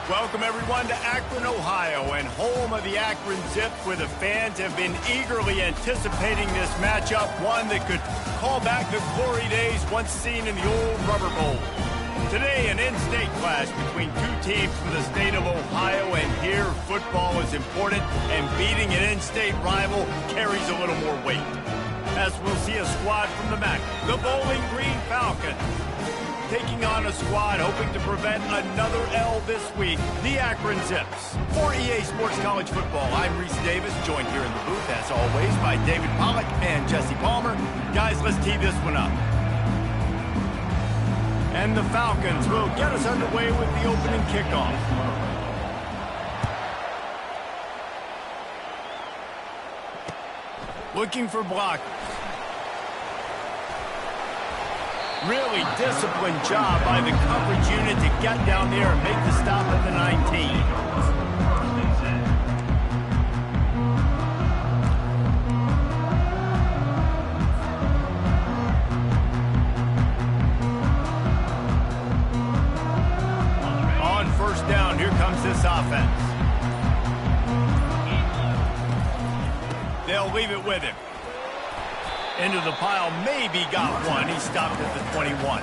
Welcome, everyone, to Akron, Ohio, and home of the Akron Zips, where the fans have been eagerly anticipating this matchup, one that could call back the glory days once seen in the old Rubber Bowl. Today, an in-state clash between two teams from the state of Ohio, and here, football is important, and beating an in-state rival carries a little more weight. As we'll see a squad from the MAC, the Bowling Green Falcons, taking on a squad hoping to prevent another L this week, the Akron Zips. For EA Sports College Football, I'm Reese Davis, joined here in the booth, as always, by David Pollack and Jesse Palmer. Guys, let's tee this one up. And the Falcons will get us underway with the opening kickoff. Looking for blockers. Really disciplined job by the coverage unit to get down there and make the stop at the 19. On first down, here comes this offense. They'll leave it with him. Into the pile, maybe got one. He stopped at the 21.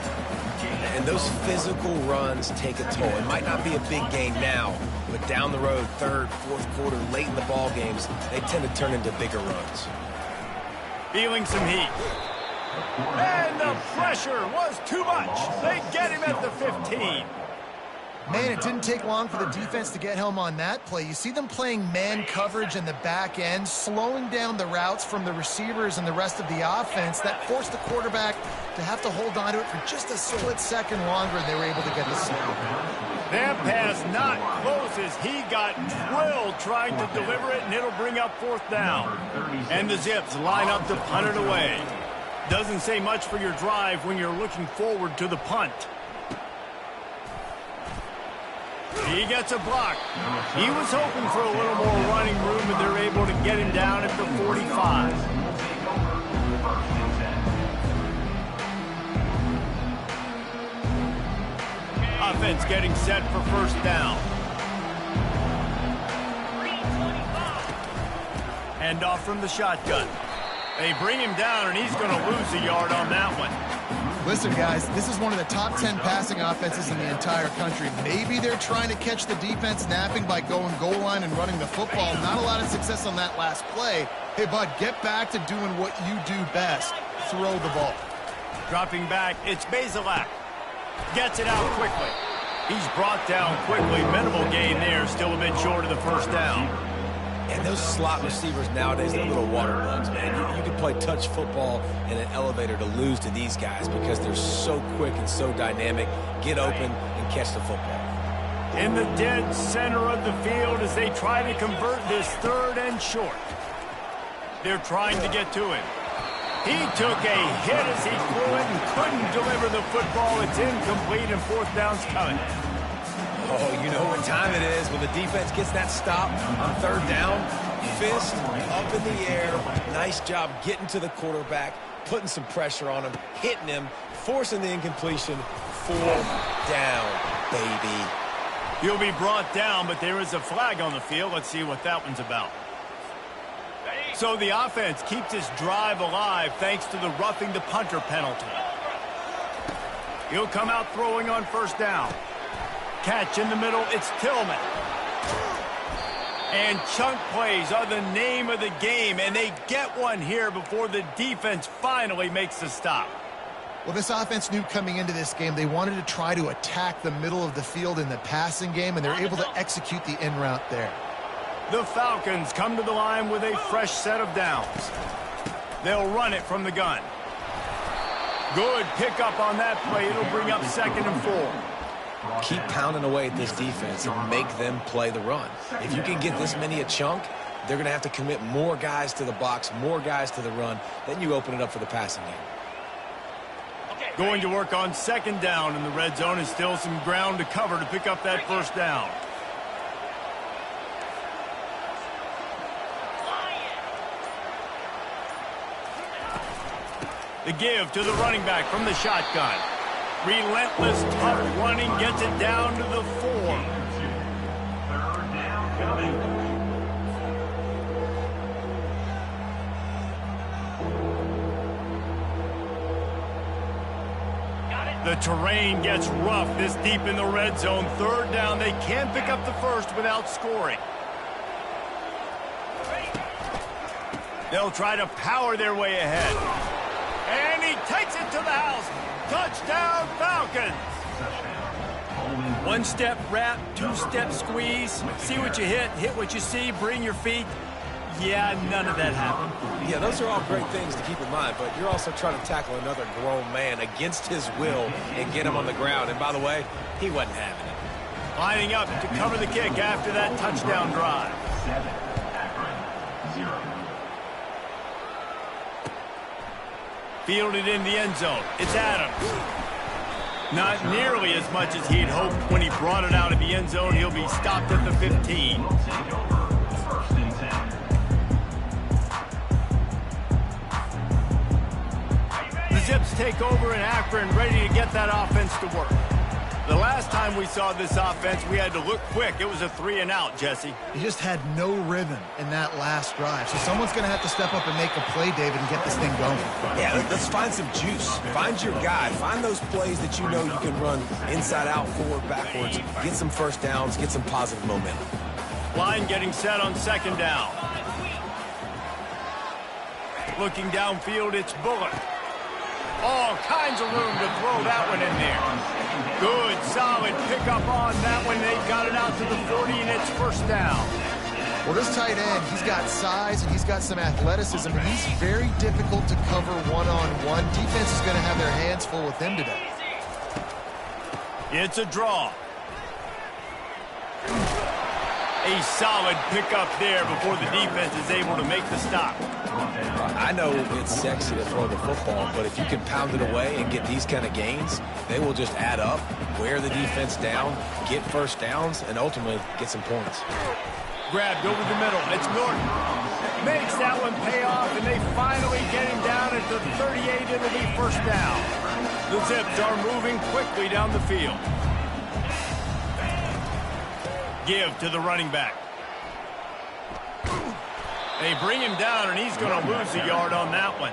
And those physical runs take a toll. It might not be a big gain now, but down the road, third, fourth quarter, late in the ball games, they tend to turn into bigger runs. Feeling some heat. And the pressure was too much. They get him at the 15. Man, it didn't take long for the defense to get home on that play. You see them playing man coverage in the back end, slowing down the routes from the receivers and the rest of the offense. That forced the quarterback to have to hold on to it for just a split second longer, and they were able to get the snap. That pass not close as he got drilled trying to deliver it, and it'll bring up fourth down. And the Zips line up to punt it away. Doesn't say much for your drive when you're looking forward to the punt. He gets a block. He was hoping for a little more running room, and they're able to get him down at the 45. Offense getting set for first down. Hand off from the shotgun. They bring him down, and he's going to lose a yard on that one. Listen, guys, this is one of the top 10 passing offenses in the entire country. Maybe they're trying to catch the defense napping by going goal line and running the football. Not a lot of success on that last play. Hey, bud, get back to doing what you do best. Throw the ball. Dropping back, it's Bazelak. Gets it out quickly. He's brought down quickly. Minimal gain there, still a bit short of the first down. And those slot receivers nowadays, they're little water bugs, man. You can play touch football in an elevator to lose to these guys because they're so quick and so dynamic. Get open and catch the football. In the dead center of the field as they try to convert this third and short. They're trying to get to him. He took a hit as he threw it and couldn't deliver the football. It's incomplete, and fourth down's coming. Oh, you know what time it is when the defense gets that stop on third down. Fist up in the air. Nice job getting to the quarterback, putting some pressure on him, hitting him, forcing the incompletion. Fourth down, baby. He'll be brought down, but there is a flag on the field. Let's see what that one's about. So the offense keeps this drive alive thanks to the roughing the punter penalty. He'll come out throwing on first down. Catch in the middle, it's Tillman. And chunk plays are the name of the game, and they get one here before the defense finally makes the stop. Well, this offense knew coming into this game they wanted to try to attack the middle of the field in the passing game, and they're able to execute the in route there. The Falcons come to the line with a fresh set of downs. They'll run it from the gun. Good pickup on that play. It'll bring up 2nd and 4. Keep pounding away at this defense and make them play the run. If you can get this many a chunk, they're going to have to commit more guys to the box, more guys to the run. Then you open it up for the passing game. Going to work on 2nd down, and the red zone is still some ground to cover to pick up that first down. The give to the running back from the shotgun. Relentless, tough running gets it down to the 4. The terrain gets rough this deep in the red zone. Third down, they can pick up the first without scoring. They'll try to power their way ahead. And he takes it to the house. Touchdown, Falcons. One-step wrap, two-step squeeze. See what you hit what you see, bring your feet. Yeah, none of that happened. Yeah, those are all great things to keep in mind, but you're also trying to tackle another grown man against his will and get him on the ground. And by the way, he wasn't having it. Lining up to cover the kick after that touchdown drive. 7, Akron, 0. Fielded in the end zone. It's Adams. Not nearly as much as he'd hoped when he brought it out of the end zone. He'll be stopped at the 15. First and 10. The Zips take over in Akron, ready to get that offense to work. The last time we saw this offense, we had to look quick. It was a 3-and-out, Jesse. He just had no rhythm in that last drive. So someone's going to have to step up and make a play, David, and get this thing going. Yeah, let's find some juice. Find your guy. Find those plays that you know you can run inside out, forward, backwards. Get some first downs. Get some positive momentum. Line getting set on second down. Looking downfield, it's Bullock. All kinds of room to throw that one in there. Good, solid pickup on that one. They got it out to the 40, and it's first down. Well, this tight end, he's got size and he's got some athleticism, and he's very difficult to cover one-on-one. Defense is going to have their hands full with him today. It's a draw. A solid pickup there before the defense is able to make the stop. I know it's sexy to throw the football, but if you can pound it away and get these kind of gains, they will just add up, wear the defense down, get first downs, and ultimately get some points. Grabbed over the middle. It's Norton. Makes that one pay off, and they finally get him down at the 38. It'll be first down. The Zips are moving quickly down the field. Give to the running back. They bring him down, and he's going to lose a yard on that one.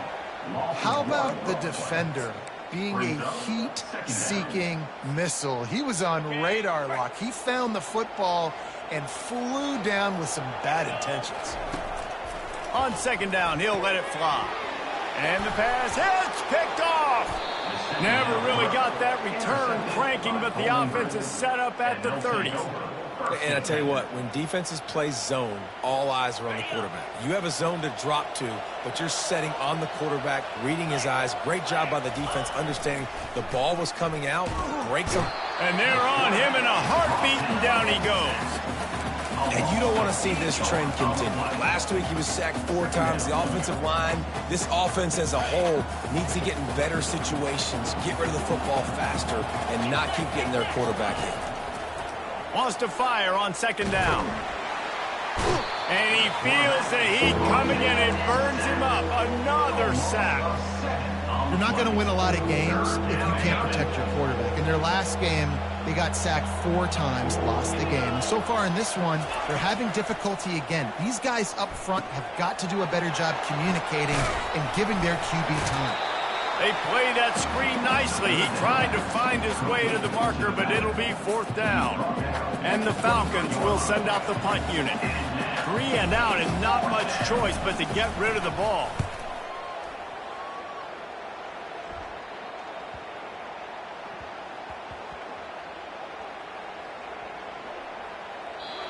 How about the defender being a heat-seeking missile? He was on radar lock. He found the football and flew down with some bad intentions. On second down, he'll let it fly. And the pass hits, picked off. Never really got that return cranking, but the offense is set up at the 30. And I tell you what, when defenses play zone, all eyes are on the quarterback. You have a zone to drop to, but you're setting on the quarterback, reading his eyes. Great job by the defense, understanding the ball was coming out, breaks him. And they're on him in a heartbeat, and down he goes. And you don't want to see this trend continue. Last week he was sacked 4 times. The offensive line, this offense as a whole, needs to get in better situations, get rid of the football faster, and not keep getting their quarterback hit. Wants to fire on second down. And he feels the heat coming in. It burns him up. Another sack. You're not going to win a lot of games if you can't protect your quarterback. In their last game, they got sacked 4 times, lost the game. And so far in this one, they're having difficulty again. These guys up front have got to do a better job communicating and giving their QB time. They play that screen nicely. He tried to find his way to the marker, but it'll be fourth down. And the Falcons will send out the punt unit. 3 and out, and not much choice but to get rid of the ball.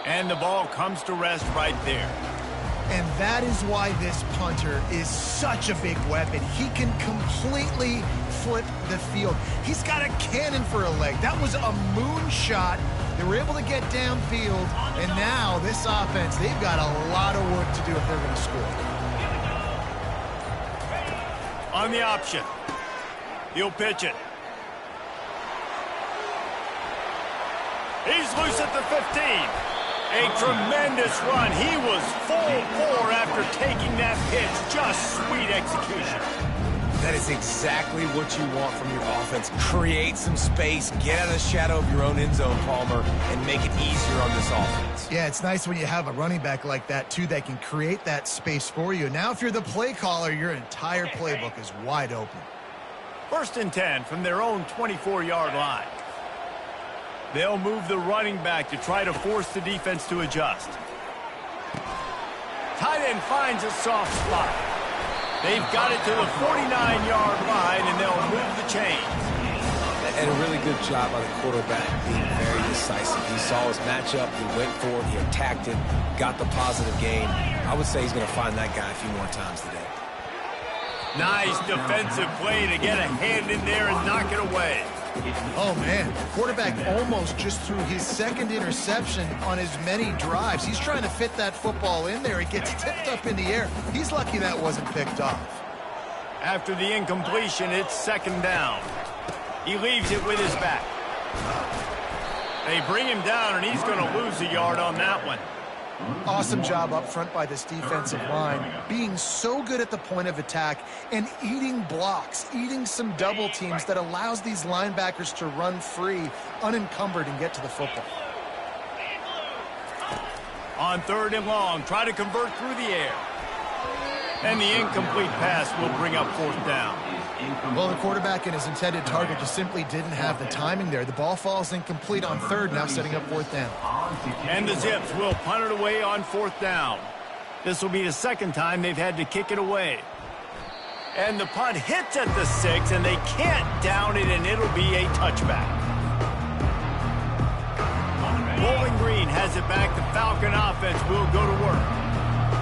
And the ball comes to rest right there. And that is why this punter is such a big weapon. He can completely flip the field. He's got a cannon for a leg. That was a moonshot. They were able to get downfield, and now this offense, they've got a lot of work to do if they're going to score. On the option. He'll pitch it. He's loose at the 15. A tremendous run. He was full bore after taking that pitch. Just sweet execution. That is exactly what you want from your offense. Create some space, get out of the shadow of your own end zone, Palmer, and make it easier on this offense. Yeah, it's nice when you have a running back like that, too, that can create that space for you. Now, if you're the play caller, your entire playbook is wide open. First and 10 from their own 24-yard line. They'll move the running back to try to force the defense to adjust. Tight end finds a soft spot. They've got it to the 49-yard line, and they'll move the chains. And a really good job by the quarterback being very decisive. He saw his matchup, he went for it, he attacked it, got the positive gain. I would say he's going to find that guy a few more times today. Nice defensive play to get a hand in there and knock it away. Oh, man. Quarterback almost just threw his second interception on as many drives. He's trying to fit that football in there. It gets tipped up in the air. He's lucky that wasn't picked off. After the incompletion, it's second down. He leaves it with his back. They bring him down, and he's going to lose a yard on that one. Awesome job up front by this defensive line, being so good at the point of attack and eating blocks, eating some double teams that allows these linebackers to run free, unencumbered, and get to the football. On third and long, try to convert through the air. And the incomplete pass will bring up fourth down. Well, the quarterback and his intended target just simply didn't have the timing there. The ball falls incomplete on third, now setting up fourth down. And the Zips will punt it away on fourth down. This will be the second time they've had to kick it away. And the punt hits at the 6, and they can't down it, and it'll be a touchback. Bowling Green has it back. The Falcon offense will go to work.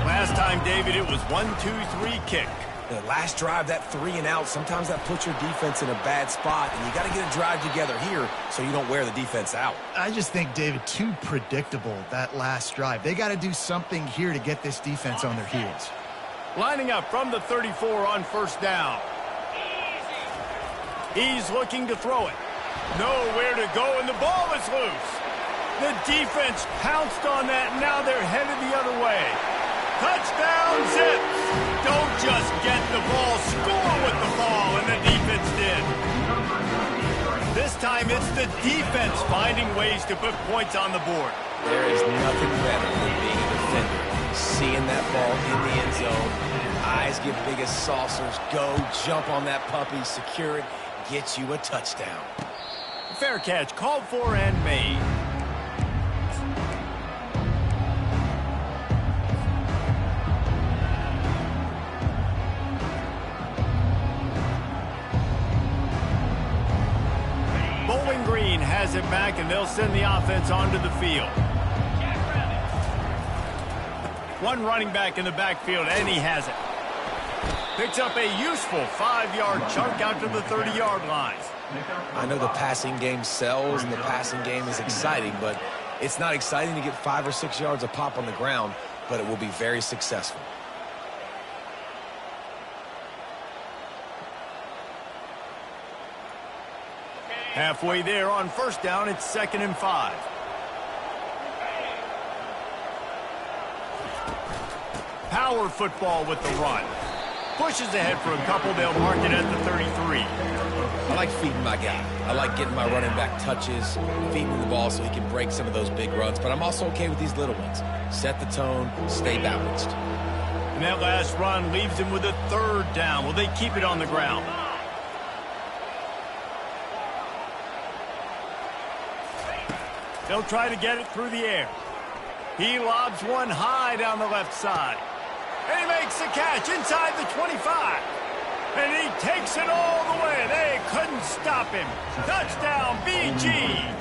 Last time, David, it was 1-2-3 kick. The last drive, that 3 and out, sometimes that puts your defense in a bad spot, and you got to get a drive together here so you don't wear the defense out. I just think, David, too predictable, that last drive. They got to do something here to get this defense on their heels. Lining up from the 34 on first down. He's looking to throw it. Nowhere to go, and the ball is loose. The defense pounced on that, and now they're headed the other way. Touchdown, Zips! Don't just get the ball, score with the ball, and the defense did. This time it's the defense finding ways to put points on the board. There is nothing better than being a defender. Seeing that ball in the end zone, eyes get big as saucers, go, jump on that puppy, secure it, get you a touchdown. Fair catch, called for and made. Bowling Green has it back, and they'll send the offense onto the field. One running back in the backfield, and he has it. Picks up a useful 5-yard chunk out to the 30-yard line. I know the passing game sells, and the passing game is exciting, but it's not exciting to get 5 or 6 yards a pop on the ground, but it will be very successful. Halfway there on first down, it's 2nd and 5. Power football with the run. Pushes ahead for a couple. They'll mark it at the 33. I like feeding my guy. I like getting my running back touches, feeding him the ball so he can break some of those big runs. But I'm also okay with these little ones. Set the tone, stay balanced. And that last run leaves him with a 3rd down. Will they keep it on the ground? They'll try to get it through the air. He lobs one high down the left side. And he makes the catch inside the 25. And he takes it all the way. They couldn't stop him. Touchdown, BG.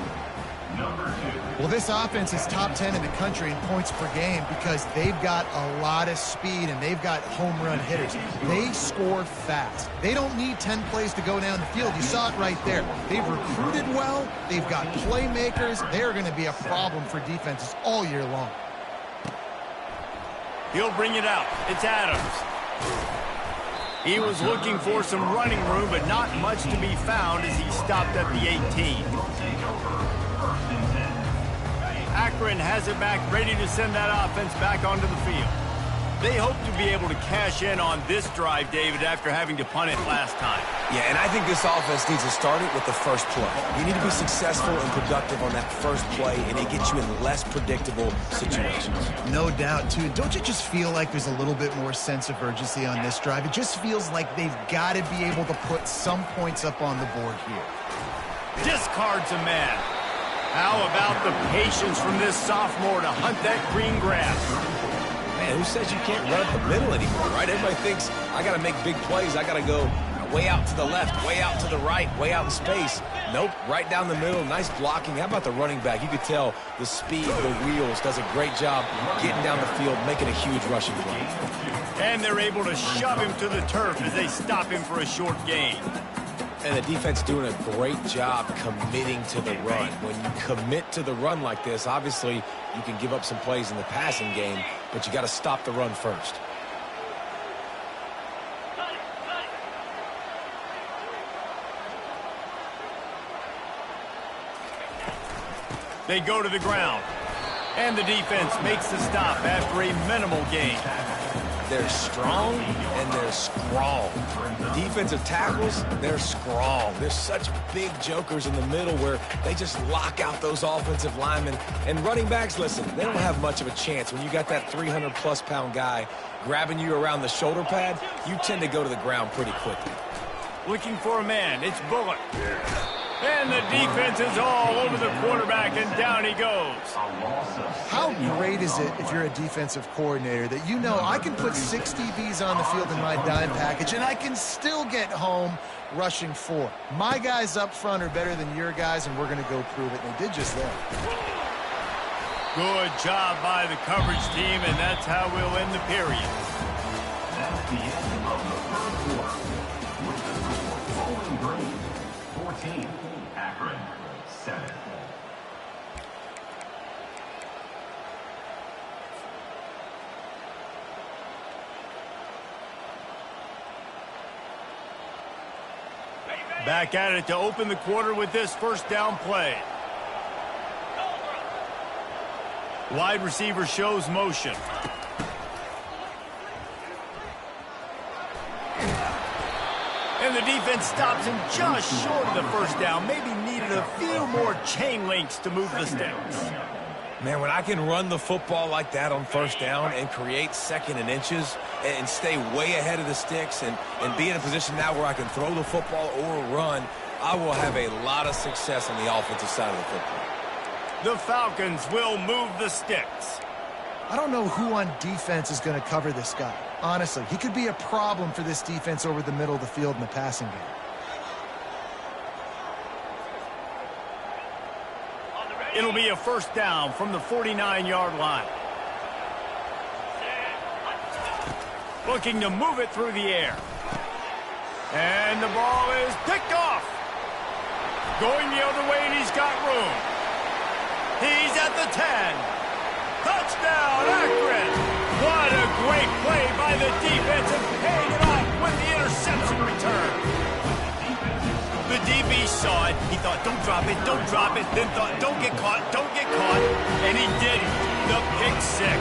Well, this offense is top 10 in the country in points per game because they've got a lot of speed and they've got home run hitters. They score fast. They don't need 10 plays to go down the field. You saw it right there. They've recruited well. They've got playmakers. They're going to be a problem for defenses all year long. He'll bring it out. It's Adams. He was looking for some running room, but not much to be found as he stopped at the 18. Akron has it back, ready to send that offense back onto the field. They hope to be able to cash in on this drive, David, after having to punt it last time. Yeah, and I think this offense needs to start it with the first play. You need to be successful and productive on that first play, and it gets you in less predictable situations. No doubt, too. Don't you just feel like there's a little bit more sense of urgency on this drive? It just feels like they've got to be able to put some points up on the board here. Discards a man. How about the patience from this sophomore to hunt that green grass? Man, who says you can't run up the middle anymore, right? Everybody thinks, I got to make big plays. I got to go way out to the left, way out to the right, way out in space. Nope, right down the middle. Nice blocking. How about the running back? You could tell the speed, the wheels, does a great job getting down the field, making a huge rushing play. And they're able to shove him to the turf as they stop him for a short gain. And the defense doing a great job committing to the run. When you commit to the run like this, obviously you can give up some plays in the passing game, but you got to stop the run first. They go to the ground. And the defense makes the stop after a minimal gain. They're strong and they're strong. Defensive tackles, they're strong. There's such big jokers in the middle where they just lock out those offensive linemen. And running backs, listen, they don't have much of a chance. When you got that 300-plus pound guy grabbing you around the shoulder pad, you tend to go to the ground pretty quickly. Looking for a man. It's Bullock. And the defense is all over the quarterback, and down he goes. How great is it if you're a defensive coordinator that you know I can put 6 DBs on the field in my dime package and I can still get home rushing 4. My guys up front are better than your guys, and we're going to go prove it. And they did just that. Good job by the coverage team, and that's how we'll end the period. That's the end of the third quarter. With the score Bowling Green 14, Akron 7. Back at it to open the quarter with this first down play. Wide receiver shows motion. And the defense stops him just short of the first down. Maybe needed a few more chain links to move the sticks. Man, when I can run the football like that on first down and create second and inches and stay way ahead of the sticks and be in a position now where I can throw the football or run, I will have a lot of success on the offensive side of the football. The Falcons will move the sticks. I don't know who on defense is going to cover this guy. Honestly, he could be a problem for this defense over the middle of the field in the passing game. It'll be a first down from the 49-yard line. Looking to move it through the air. And the ball is picked off. Going the other way, and he's got room. He's at the 10. Touchdown, Akron. What a great play by the defense and paying it off with the interception return. The DB saw it. He thought, don't drop it, don't drop it. Then thought, don't get caught, don't get caught. And he did it. The pick six.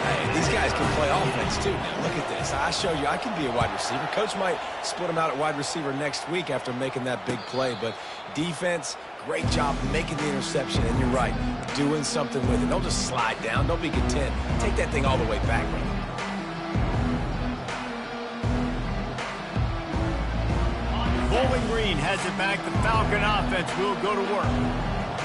Hey, these guys can play offense, too. Now, look at this. I showed you I can be a wide receiver. Coach might split him out at wide receiver next week after making that big play. But defense, great job making the interception. And you're right, doing something with it. Don't just slide down. Don't be content. Take that thing all the way back, brother. Bowling Green has it back. The Falcon offense will go to work.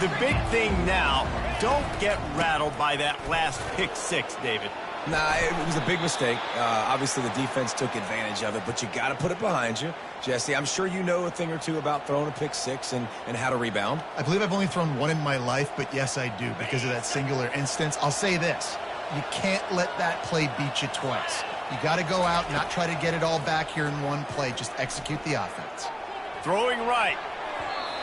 The big thing now, don't get rattled by that last pick six, David. Nah, it was a big mistake. Obviously, the defense took advantage of it, but you got to put it behind you. Jesse, I'm sure you know a thing or two about throwing a pick six and how to rebound. I believe I've only thrown one in my life, but yes, I do because of that singular instance. I'll say this. You can't let that play beat you twice. You got to go out and not try to get it all back here in one play. Just execute the offense. Throwing right.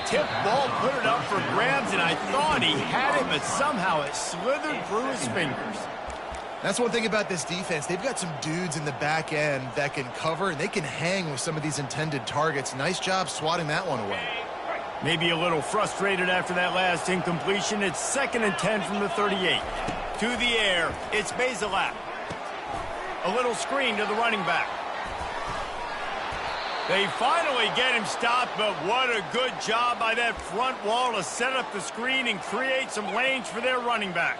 Tip ball, put it up for grabs, and I thought he had it, but somehow it slithered through his fingers. That's one thing about this defense. They've got some dudes in the back end that can cover, and they can hang with some of these intended targets. Nice job swatting that one away. Maybe a little frustrated after that last incompletion. It's 2nd and 10 from the 38. To the air, it's Bazelak. A little screen to the running back. They finally get him stopped, but what a good job by that front wall to set up the screen and create some lanes for their running back.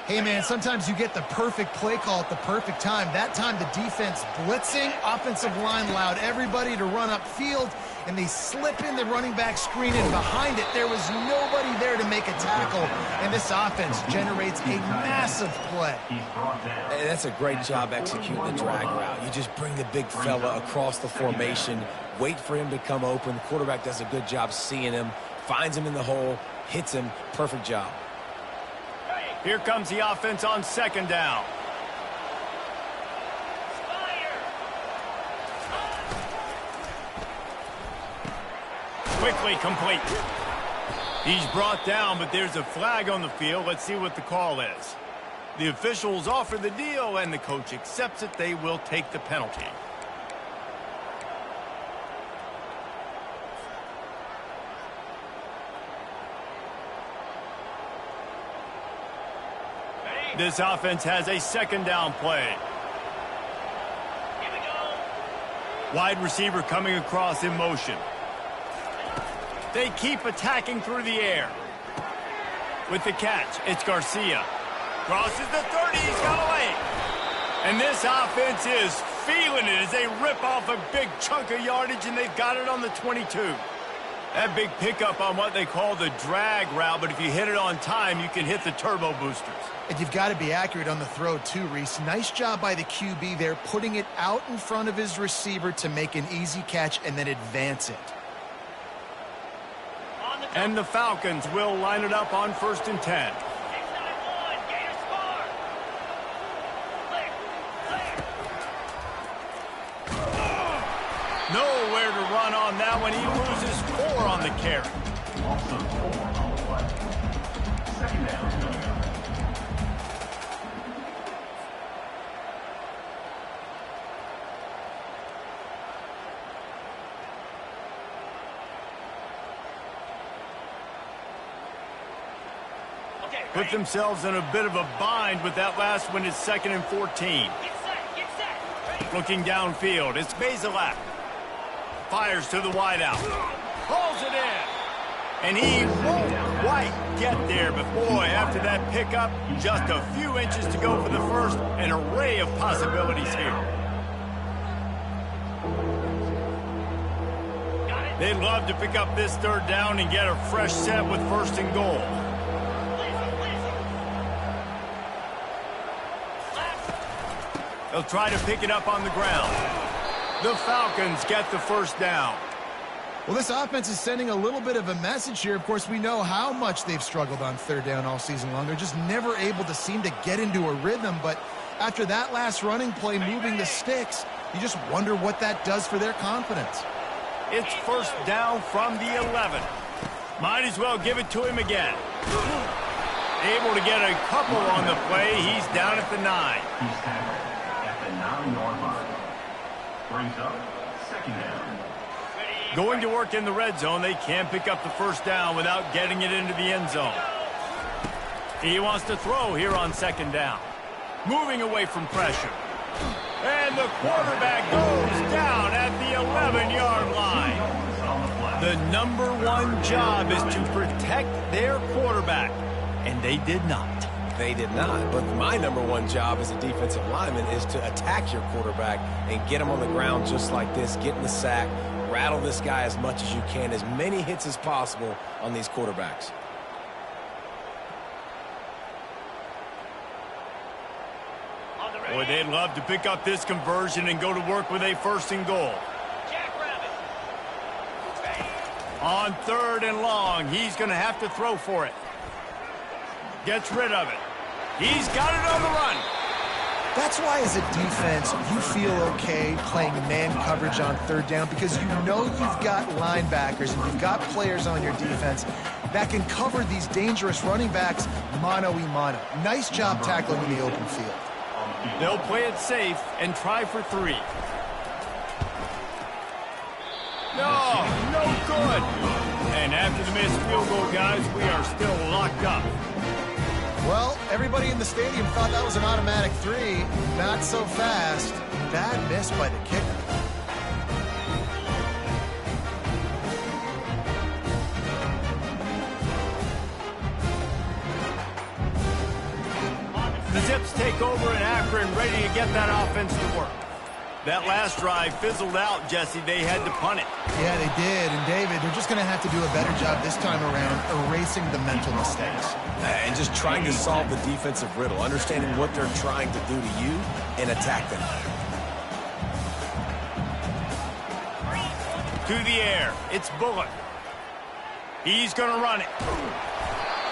Hey, man, sometimes you get the perfect play call at the perfect time. That time, the defense blitzing, offensive line allowed everybody to run upfield, and they slip in the running back screen, and behind it, there was nobody there to make a tackle, and this offense generates a massive play. Hey, that's a great job executing the drag route. You just bring the big fella across the formation, wait for him to come open. The quarterback does a good job seeing him, finds him in the hole, hits him. Perfect job. Here comes the offense on second down. Quickly complete. He's brought down, but there's a flag on the field. Let's see what the call is. The officials offer the deal, and the coach accepts it. They will take the penalty. This offense has a second down play. Here we go. Wide receiver coming across in motion. They keep attacking through the air. With the catch, it's Garcia. Crosses the 30, he's got away. And this offense is feeling it as they rip off a big chunk of yardage, and they've got it on the 22. That big pickup on what they call the drag route, but if you hit it on time, you can hit the turbo boosters. And you've got to be accurate on the throw, too, Reese. Nice job by the QB there, putting it out in front of his receiver to make an easy catch and then advance it. And the Falcons will line it up on 1st and 10. Nowhere to run on that one. He loses 4 on the carry. Also 4 on the play. Second down. Put themselves in a bit of a bind with that last one. Is 2nd and 14. Looking downfield, it's Bazelak. Fires to the wideout. Pulls it in. And he won't quite get there. But boy, after that pickup, just a few inches to go for the first. An array of possibilities here. They'd love to pick up this 3rd down and get a fresh set with 1st and goal. They'll try to pick it up on the ground. The Falcons get the 1st down. Well, this offense is sending a little bit of a message here. Of course, we know how much they've struggled on 3rd down all season long. They're just never able to seem to get into a rhythm. But after that last running play, moving the sticks, you just wonder what that does for their confidence. It's 1st down from the 11. Might as well give it to him again. Able to get a couple on the play. He's down at the 9. He's tackled at the 9-yard line. Brings up 2nd down. Going to work in the red zone. They can't pick up the 1st down without getting it into the end zone. He wants to throw here on 2nd down. Moving away from pressure. And the quarterback goes down at the 11-yard line. The number 1 job is to protect their quarterback. And they did not. They did not. But my number 1 job as a defensive lineman is to attack your quarterback and get him on the ground just like this, get in the sack, rattle this guy as much as you can, as many hits as possible on these quarterbacks. Boy, they'd love to pick up this conversion and go to work with a 1st and goal. On 3rd and long, he's going to have to throw for it. Gets rid of it. He's got it on the run. That's why, as a defense, you feel okay playing man coverage on 3rd down, because you know you've got linebackers and you've got players on your defense that can cover these dangerous running backs mano-a-mano. Nice job tackling in the open field. They'll play it safe and try for 3. No good. And after the missed field goal, guys, we are still locked up. Well, everybody in the stadium thought that was an automatic three. Not so fast. Bad miss by the kicker. The Zips take over in Akron, ready to get that offense to work. That last drive fizzled out, Jesse. They had to punt it. Yeah, they did. And, David, they're just going to have to do a better job this time around erasing the mental mistakes. And just trying to solve the defensive riddle, understanding what they're trying to do to you and attack them. To the air. It's Bullock. He's going to run it.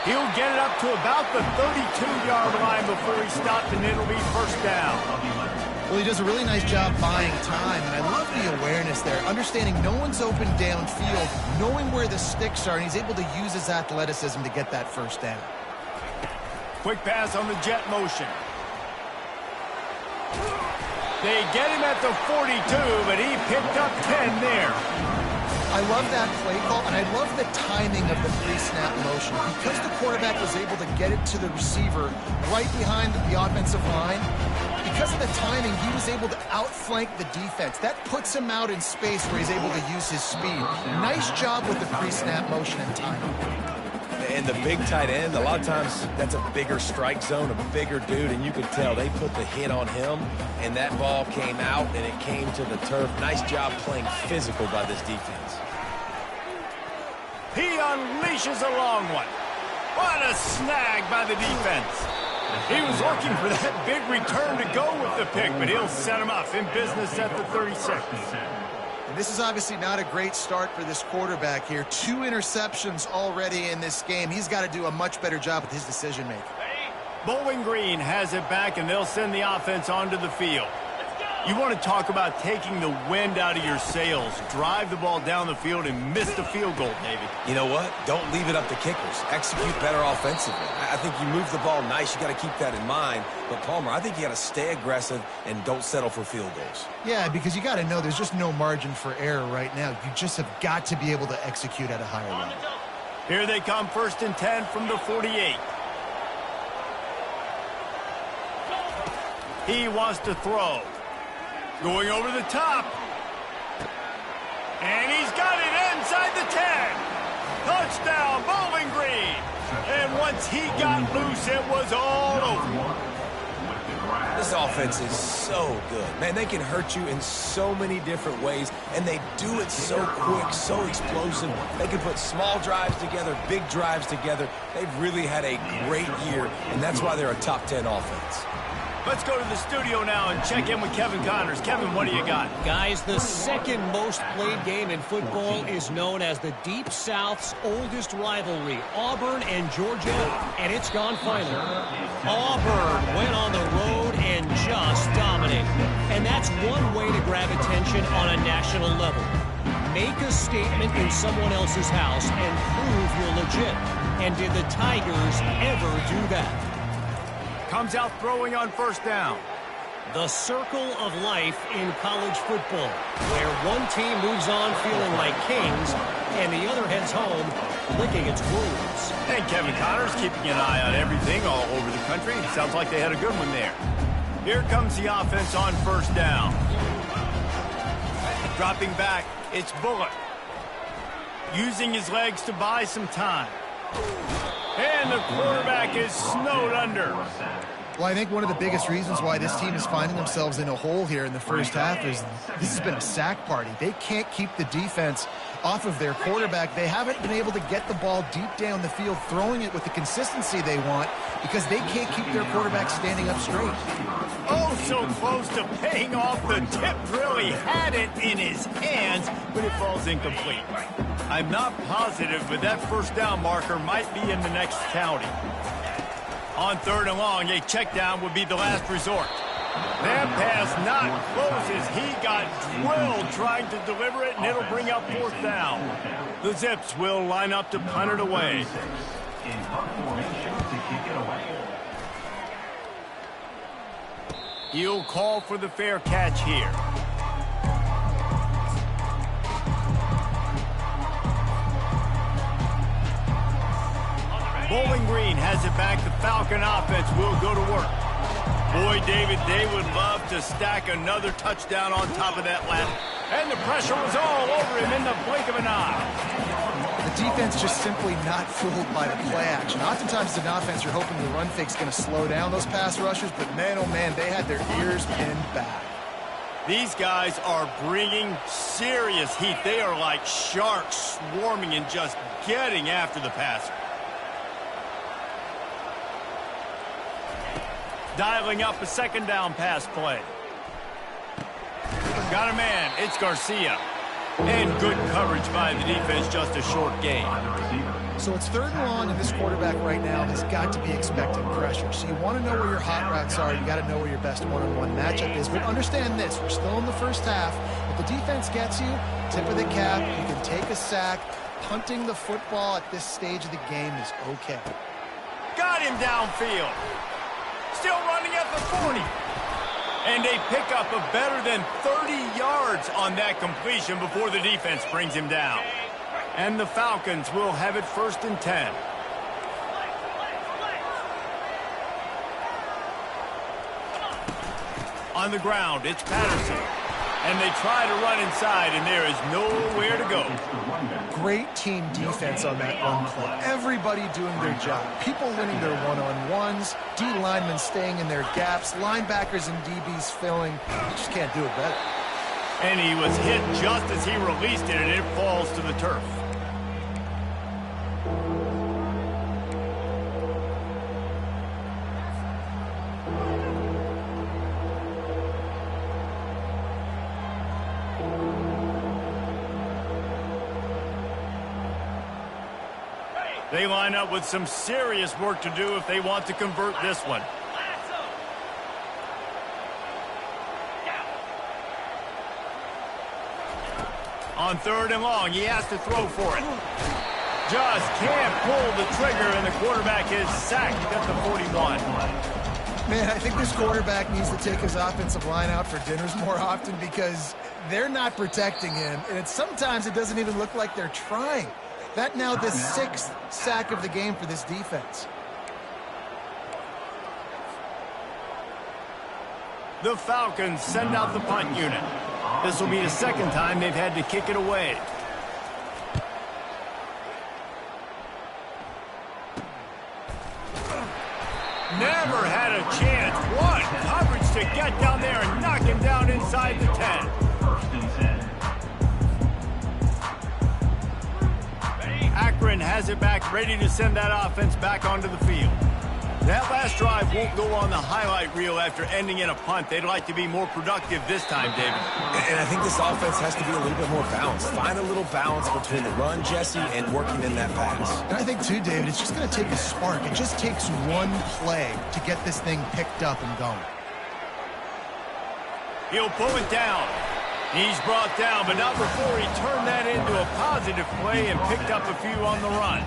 He'll get it up to about the 32-yard line before he stopped, and it'll be first down. Well, he does a really nice job buying time, and I love the awareness there, understanding no one's open downfield, knowing where the sticks are, and he's able to use his athleticism to get that first down. Quick pass on the jet motion. They get him at the 42, but he picked up 10 there. I love that play call, and I love the timing of the pre-snap motion. Because the quarterback was able to get it to the receiver right behind the offensive line, because of the timing, he was able to outflank the defense. That puts him out in space where he's able to use his speed. Nice job with the pre-snap motion and timing. And the big tight end, a lot of times that's a bigger strike zone, a bigger dude, and you could tell they put the hit on him, and that ball came out, and it came to the turf. Nice job playing physical by this defense. He unleashes a long one. What a snag by the defense. He was looking for that big return to go with the pick, but he'll set him up in business at the 36. And this is obviously not a great start for this quarterback here. 2 interceptions already in this game. He's got to do a much better job with his decision-making. Bowling Green has it back, and they'll send the offense onto the field. You want to talk about taking the wind out of your sails. Drive the ball down the field and miss the field goal, David. You know what? Don't leave it up to kickers. Execute better offensively. I think you move the ball nice. You got to keep that in mind. But, Palmer, I think you got to stay aggressive and don't settle for field goals. Yeah, because you got to know there's just no margin for error right now. You just have got to be able to execute at a higher level. Here they come, 1st and 10 from the 48. He wants to throw. Going over the top. And he's got it inside the 10. Touchdown, Bowling Green. And once he got loose, it was all over. This offense is so good. Man, they can hurt you in so many different ways, and they do it so quick, so explosive. They can put small drives together, big drives together. They've really had a great year, and that's why they're a top 10 offense. Let's go to the studio now and check in with Kevin Connors. Kevin, what do you got? Guys, the second most played game in football is known as the Deep South's oldest rivalry, Auburn and Georgia, and it's gone final. Auburn went on the road and just dominated. And that's one way to grab attention on a national level. Make a statement in someone else's house and prove you're legit. And did the Tigers ever do that? Comes out throwing on 1st down. The circle of life in college football, where one team moves on feeling like kings, and the other heads home licking its wounds. And Kevin Connors keeping an eye on everything all over the country. Sounds like they had a good one there. Here comes the offense on 1st down. Dropping back, it's Bullock. Using his legs to buy some time. And the quarterback is snowed under. Well, I think one of the biggest reasons why this team is finding themselves in a hole here in the first half is this has been a sack party. They can't keep the defense off of their quarterback. They haven't been able to get the ball deep down the field, throwing it with the consistency they want because they can't keep their quarterback standing up straight. Oh, so close to paying off. The tip really had it in his hands, but it falls incomplete. I'm not positive, but that 1st down marker might be in the next county. On 3rd and long, a check down would be the last resort. That pass not close as he got drilled trying to deliver it, and it'll bring up 4th down. The Zips will line up to punt it away. In punt formation to kick it away. He'll call for the fair catch here. Bowling Green has it back. The Falcon offense will go to work. Boy, David, they would love to stack another touchdown on top of that last. And the pressure was all over him in the blink of an eye. The defense just simply not fooled by the play action. Oftentimes, as an offense, you're hoping the run fake's going to slow down those pass rushers, but man, oh man, they had their ears pinned back. These guys are bringing serious heat. They are like sharks swarming and just getting after the passer. Dialing up a second down pass play. Got a man. It's Garcia. And good coverage by the defense, just a short gain. So it's 3rd and long, and this quarterback right now has got to be expecting pressure. So you want to know where your hot routes are. You got to know where your best one-on-one matchup is. But understand this, we're still in the first half. If the defense gets you, tip of the cap, you can take a sack. Punting the football at this stage of the game is okay. Got him downfield. Still running at the 40. And they pick up a better than 30 yards on that completion before the defense brings him down. And the Falcons will have it 1st and 10. On the ground, it's Patterson. And they try to run inside, and there is nowhere to go. Great team defense on that run play. Everybody doing their job. People winning their one-on-ones, D linemen staying in their gaps, linebackers and DBs filling. You just can't do it better. And he was hit just as he released it, and it falls to the turf. They line up with some serious work to do if they want to convert this one. On 3rd and long, he has to throw for it. Just can't pull the trigger, and the quarterback is sacked at the 41. Man, I think this quarterback needs to take his offensive line out for dinners more often because they're not protecting him, and sometimes it doesn't even look like they're trying. That now the 6th sack of the game for this defense. The Falcons send out the punt unit. This will be the 2nd time they've had to kick it away. Never had a chance. What coverage to get down there and knock him down inside the 10. Akron has it back, ready to send that offense back onto the field. That last drive won't go on the highlight reel after ending in a punt. They'd like to be more productive this time, David. And I think this offense has to be a little bit more balanced. Find a little balance between the run, Jesse, and working in that pass. And I think, too, David, it's just going to take a spark. It just takes one play to get this thing picked up and going. He'll pull it down. He's brought down, but not before he turned that into a positive play and picked up a few on the run.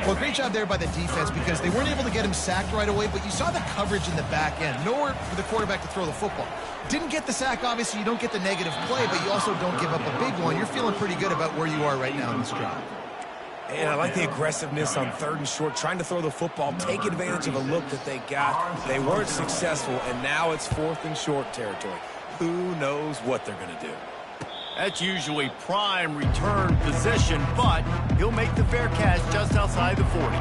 Well, great job there by the defense because they weren't able to get him sacked right away, but you saw the coverage in the back end. Nowhere for the quarterback to throw the football. Didn't get the sack, obviously. You don't get the negative play, but you also don't give up a big one. You're feeling pretty good about where you are right now in this drive. And I like the aggressiveness on 3rd and short, trying to throw the football, take advantage of a look that they got. They weren't successful, and now it's 4th and short territory. Who knows what they're going to do? That's usually prime return position, but he'll make the fair catch just outside the 40.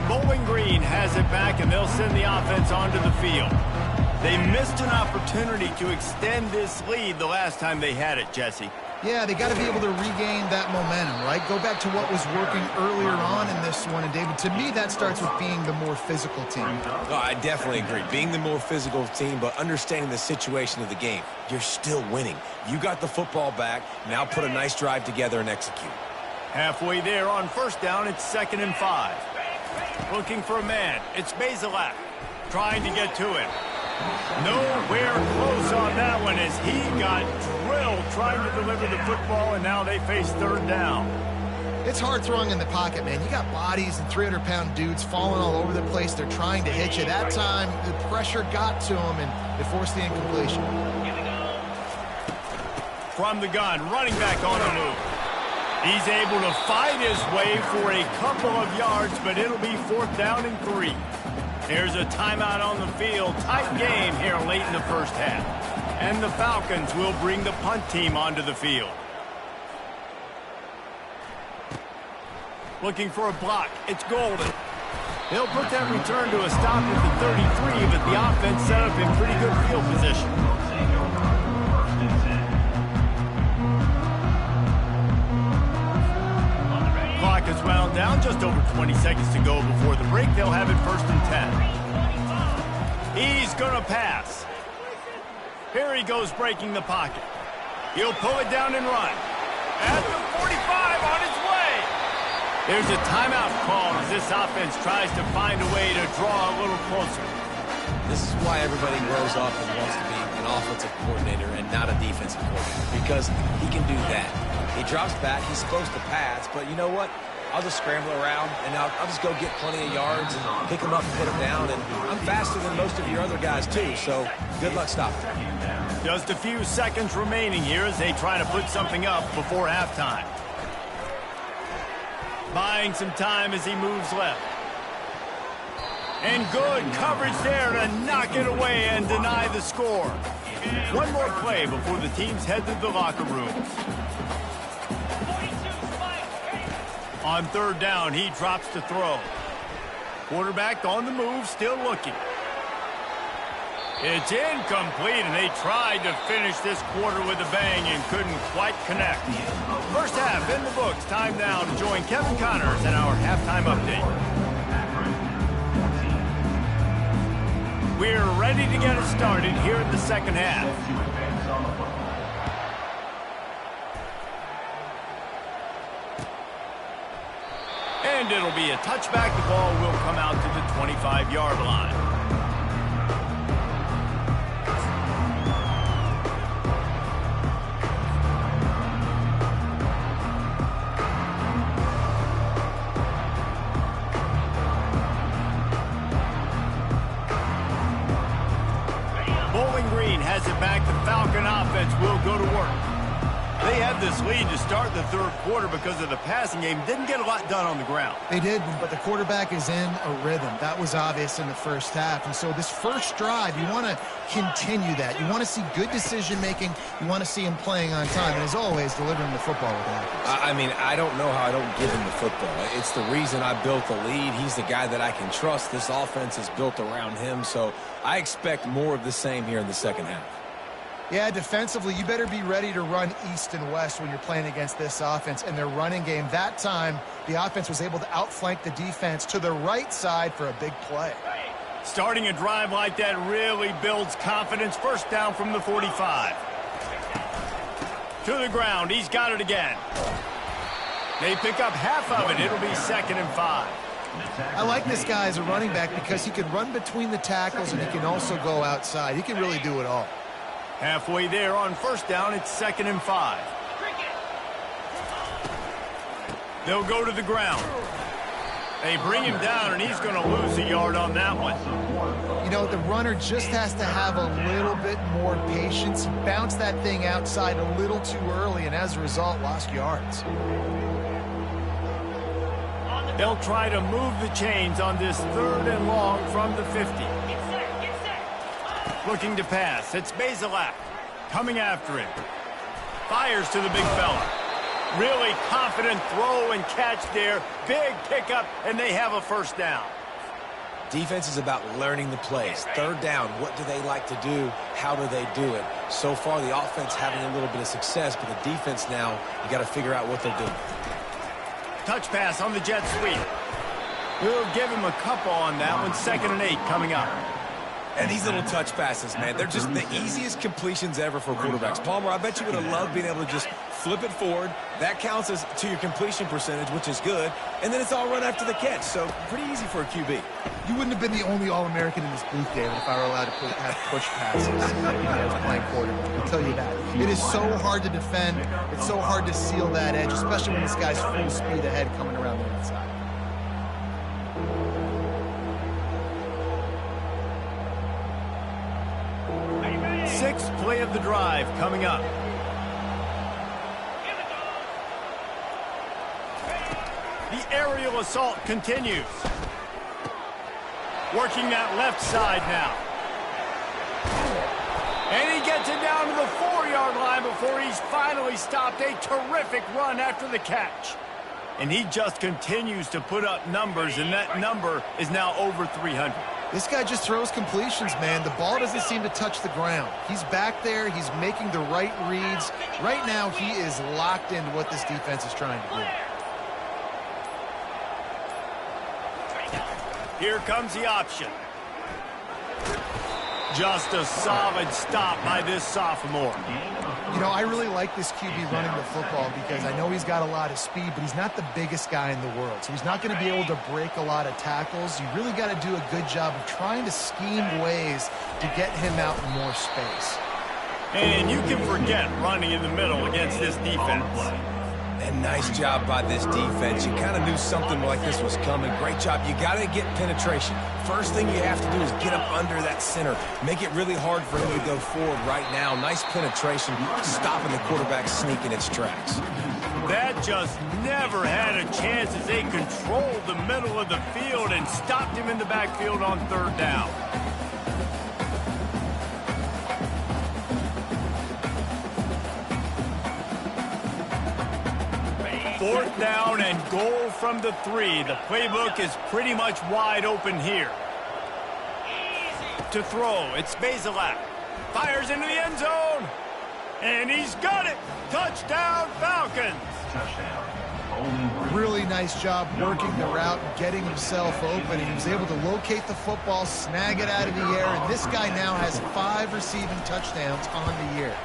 Bowling Green has it back, and they'll send the offense onto the field. They missed an opportunity to extend this lead the last time they had it, Jesse. Yeah, they got to be able to regain that momentum, right? Go back to what was working earlier on in this one. And, David, to me, that starts with being the more physical team. Oh, I definitely agree. Being the more physical team, but understanding the situation of the game. You're still winning. You got the football back. Now put a nice drive together and execute. Halfway there on 1st down, it's 2nd and 5. Looking for a man. It's Bazelak trying to get to him. Nowhere close on that one as he got drilled trying to deliver the football, and now they face 3rd down. It's hard throwing in the pocket, man. You got bodies and 300-pound dudes falling all over the place. They're trying to hit you. That time, the pressure got to them, and it forced the incompletion. From the gun, running back on the move. He's able to fight his way for a couple of yards, but it'll be 4th down and 3. There's a timeout on the field. Tight game here late in the first half. And the Falcons will bring the punt team onto the field. Looking for a block. It's Golden. He'll put that return to a stop at the 33, but the offense set up in pretty good field position. Clock is wound down. Just over 20 seconds to go before the break. They'll have it 1st and 10. He's going to pass. Here he goes breaking the pocket. He'll pull it down and run. At the 45 on his way. There's a timeout call as this offense tries to find a way to draw a little closer. This is why everybody grows up and wants to be an offensive coordinator and not a defensive coordinator, because he can do that. He drops back. He's supposed to pass, but you know what? I'll just scramble around, and I'll just go get plenty of yards and pick them up and put them down, and I'm faster than most of your other guys, too, so good luck stopping. Just a few seconds remaining here as they try to put something up before halftime. Buying some time as he moves left. And good coverage there to knock it away and deny the score. One more play before the teams head to the locker rooms. On 3rd down, he drops to throw. Quarterback on the move, still looking. It's incomplete, and they tried to finish this quarter with a bang and couldn't quite connect. First half in the books. Time now to join Kevin Connors in our halftime update. We're ready to get it started here in the second half. And it'll be a touchback. The ball will come out to the 25-yard line. Has it back. The Falcon offense will go to work. They had this lead to start the 3rd quarter because of the passing game. Didn't get a lot done on the ground. They did, but the quarterback is in a rhythm. That was obvious in the first half. And so this first drive, you want to continue that. You want to see good decision-making. You want to see him playing on time. And as always, delivering the football with accuracy. I mean, I don't know how I don't give him the football. It's the reason I built the lead. He's the guy that I can trust. This offense is built around him. So I expect more of the same here in the second half. Yeah, defensively, you better be ready to run east and west when you're playing against this offense. And their running game, that time, the offense was able to outflank the defense to the right side for a big play. Starting a drive like that really builds confidence. First down from the 45. To the ground. He's got it again. They pick up half of it. It'll be 2nd and 5. I like this guy as a running back because he can run between the tackles and he can also go outside. He can really do it all. Halfway there on 1st down, it's 2nd and 5. They'll go to the ground. They bring him down, and he's going to lose a yard on that one. You know, the runner just has to have a little bit more patience. He bounced that thing outside a little too early, and as a result, lost yards. They'll try to move the chains on this 3rd and long from the 50. Looking to pass. It's Bazelak coming after him. Fires to the big fella. Really confident throw and catch there. Big pickup, and they have a 1st down. Defense is about learning the plays. 3rd down, what do they like to do? How do they do it? So far, the offense having a little bit of success, but the defense now, you got to figure out what they're doing. Touch pass on the jet sweep. We'll give him a couple on that one. 2nd and 8 coming up. And these little touch passes, man, they're just the easiest completions ever for quarterbacks. Palmer, I bet you would have loved being able to just flip it forward. That counts as to your completion percentage, which is good. And then it's all run after the catch, so pretty easy for a QB. You wouldn't have been the only All-American in this booth, David, if I were allowed to have push passes when I was playing quarterback. I'll tell you that. It is so hard to defend. It's so hard to seal that edge, especially when this guy's full speed ahead coming around the inside. Sixth play of the drive coming up. aerial assault continues. Working that left side now. And he gets it down to the 4-yard line before he's finally stopped. A terrific run after the catch. And he just continues to put up numbers, and that number is now over 300. This guy just throws completions, man. The ball doesn't seem to touch the ground. He's back there. He's making the right reads. Right now, he is locked into what this defense is trying to do. Here comes the option. Just a solid stop by this sophomore. You know, I really like this QB running the football because I know he's got a lot of speed, but he's not the biggest guy in the world. So he's not going to be able to break a lot of tackles. You really got to do a good job of trying to scheme ways to get him out in more space. And you can forget running in the middle against this defense. And nice job by this defense. You kind of knew something like this was coming. Great job. You got to get penetration. First thing you have to do is get up under that center. Make it really hard for him to go forward right now. Nice penetration, stopping the quarterback sneak in its tracks. That just never had a chance as they controlled the middle of the field and stopped him in the backfield on 3rd down. Fourth down and goal from the 3. The playbook is pretty much wide open here. To throw, it's Bazelak. Fires into the end zone. And he's got it. Touchdown, Falcons. Really nice job working the route and getting himself open. He was able to locate the football, snag it out of the air, and this guy now has 5 receiving touchdowns on the year.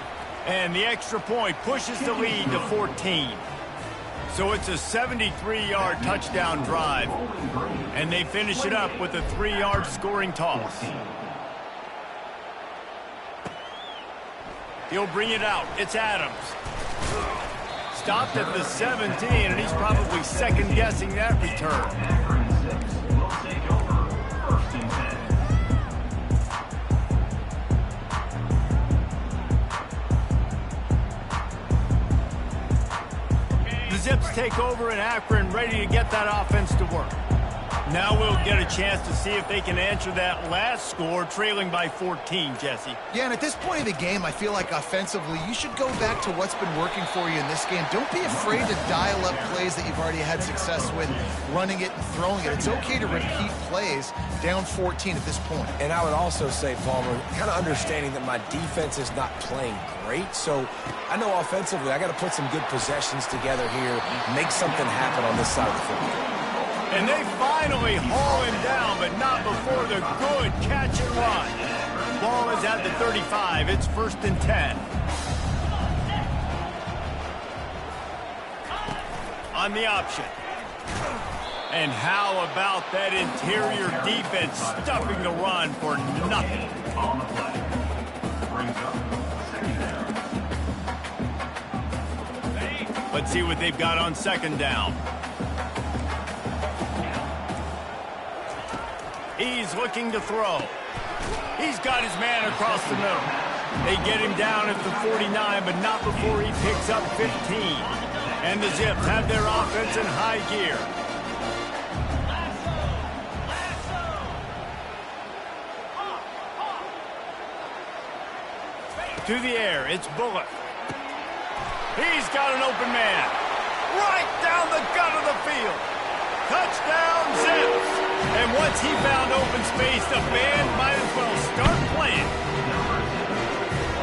And the extra point pushes the lead to 14. So it's a 73-yard touchdown drive, and they finish it up with a 3-yard scoring toss. He'll bring it out. It's Adams. Stopped at the 17, and he's probably second-guessing that return. Zips take over in Akron, ready to get that offense to work. Now we'll get a chance to see if they can answer that last score, trailing by 14, Jesse. Yeah, and at this point of the game, I feel like offensively, you should go back to what's been working for you in this game. Don't be afraid to dial up plays that you've already had success with, running it and throwing it. It's okay to repeat plays down 14 at this point. And I would also say, Palmer, kind of understanding that my defense is not playing great, so I know offensively I got to put some good possessions together here, make something happen on this side of the football. And they finally haul him down, but not before the good catch and run. Ball is at the 35. It's 1st and 10. On the option. And how about that interior defense stuffing the run for nothing? On the play. Brings up second down. Let's see what they've got on 2nd down. He's looking to throw. He's got his man across the middle. They get him down at the 49, but not before he picks up 15. And the Zips have their offense in high gear. To the air, it's Bullock. He's got an open man. Right down the gut of the field. Touchdown, Zips. And once he found open space, the band might as well start playing.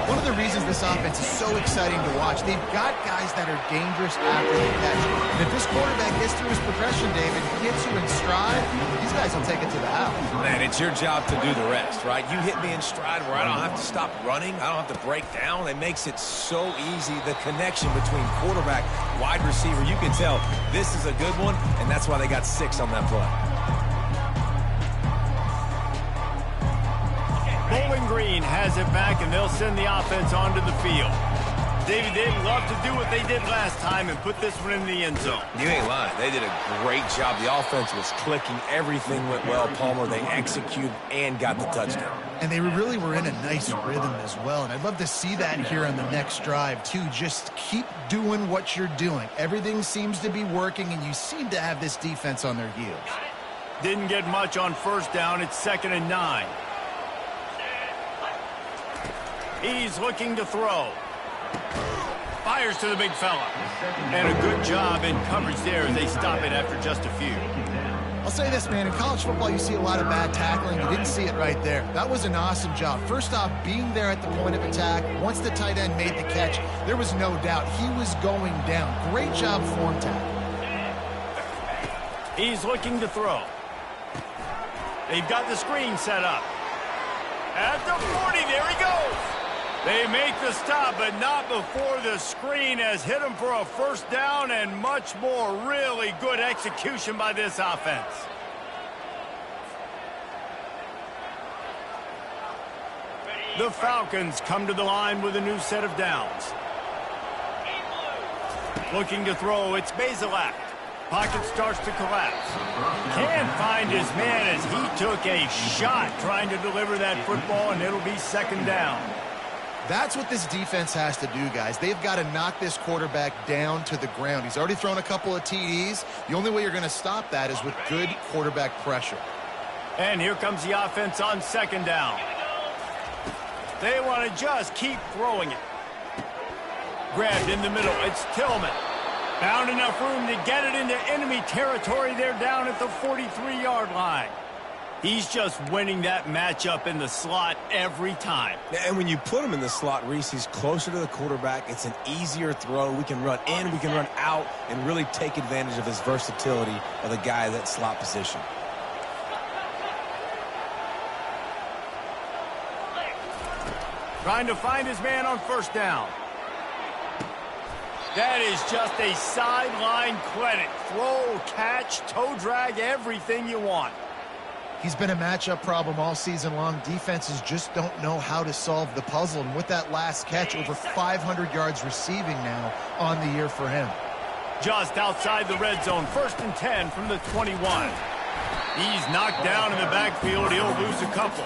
One of the reasons this offense is so exciting to watch, they've got guys that are dangerous after the catch. And if this quarterback gets through his progression, David, gets you in stride, these guys will take it to the house. Man, it's your job to do the rest, right? You hit me in stride where I don't have to stop running. I don't have to break down. It makes it so easy. The connection between quarterback, wide receiver, you can tell this is a good one, and that's why they got 6 on that play. Bowling Green has it back, and they'll send the offense onto the field. David, they'd love to do what they did last time and put this one in the end zone. You ain't lying. They did a great job. The offense was clicking. Everything went well, Palmer. They executed and got the touchdown. And they really were in a nice rhythm as well. And I'd love to see that here on the next drive, too. Just keep doing what you're doing. Everything seems to be working, and you seem to have this defense on their heels. Didn't get much on first down. It's 2nd and 9. He's looking to throw. Fires to the big fella. And a good job in coverage there as they stop it after just a few. I'll say this, man. In college football, you see a lot of bad tackling. You didn't see it right there. That was an awesome job. First off, being there at the point of attack. Once the tight end made the catch, there was no doubt he was going down. Great job form tackle. He's looking to throw. They've got the screen set up. At the 40, there he goes. They make the stop, but not before the screen has hit him for a first down and much more. Really good execution by this offense. The Falcons come to the line with a new set of downs. Looking to throw, it's Bazelak. Pocket starts to collapse. Can't find his man as he took a shot trying to deliver that football, and it'll be 2nd down. That's what this defense has to do, guys. They've got to knock this quarterback down to the ground. He's already thrown a couple of TDs. The only way you're going to stop that is with good quarterback pressure. And here comes the offense on 2nd down. They want to just keep throwing it. Grabbed in the middle. It's Tillman. Found enough room to get it into enemy territory. They're down at the 43-yard line. He's just winning that matchup in the slot every time. And when you put him in the slot, Reese, he's closer to the quarterback. It's an easier throw. We can run in, we can run out, and really take advantage of his versatility of the guy at that slot position. Trying to find his man on first down. That is just a sideline credit. Throw, catch, toe drag, everything you want. He's been a matchup problem all season long. Defenses just don't know how to solve the puzzle. And with that last catch, over 500 yards receiving now on the year for him. Just outside the red zone, 1st and 10 from the 21. He's knocked down in the backfield. He'll lose a couple.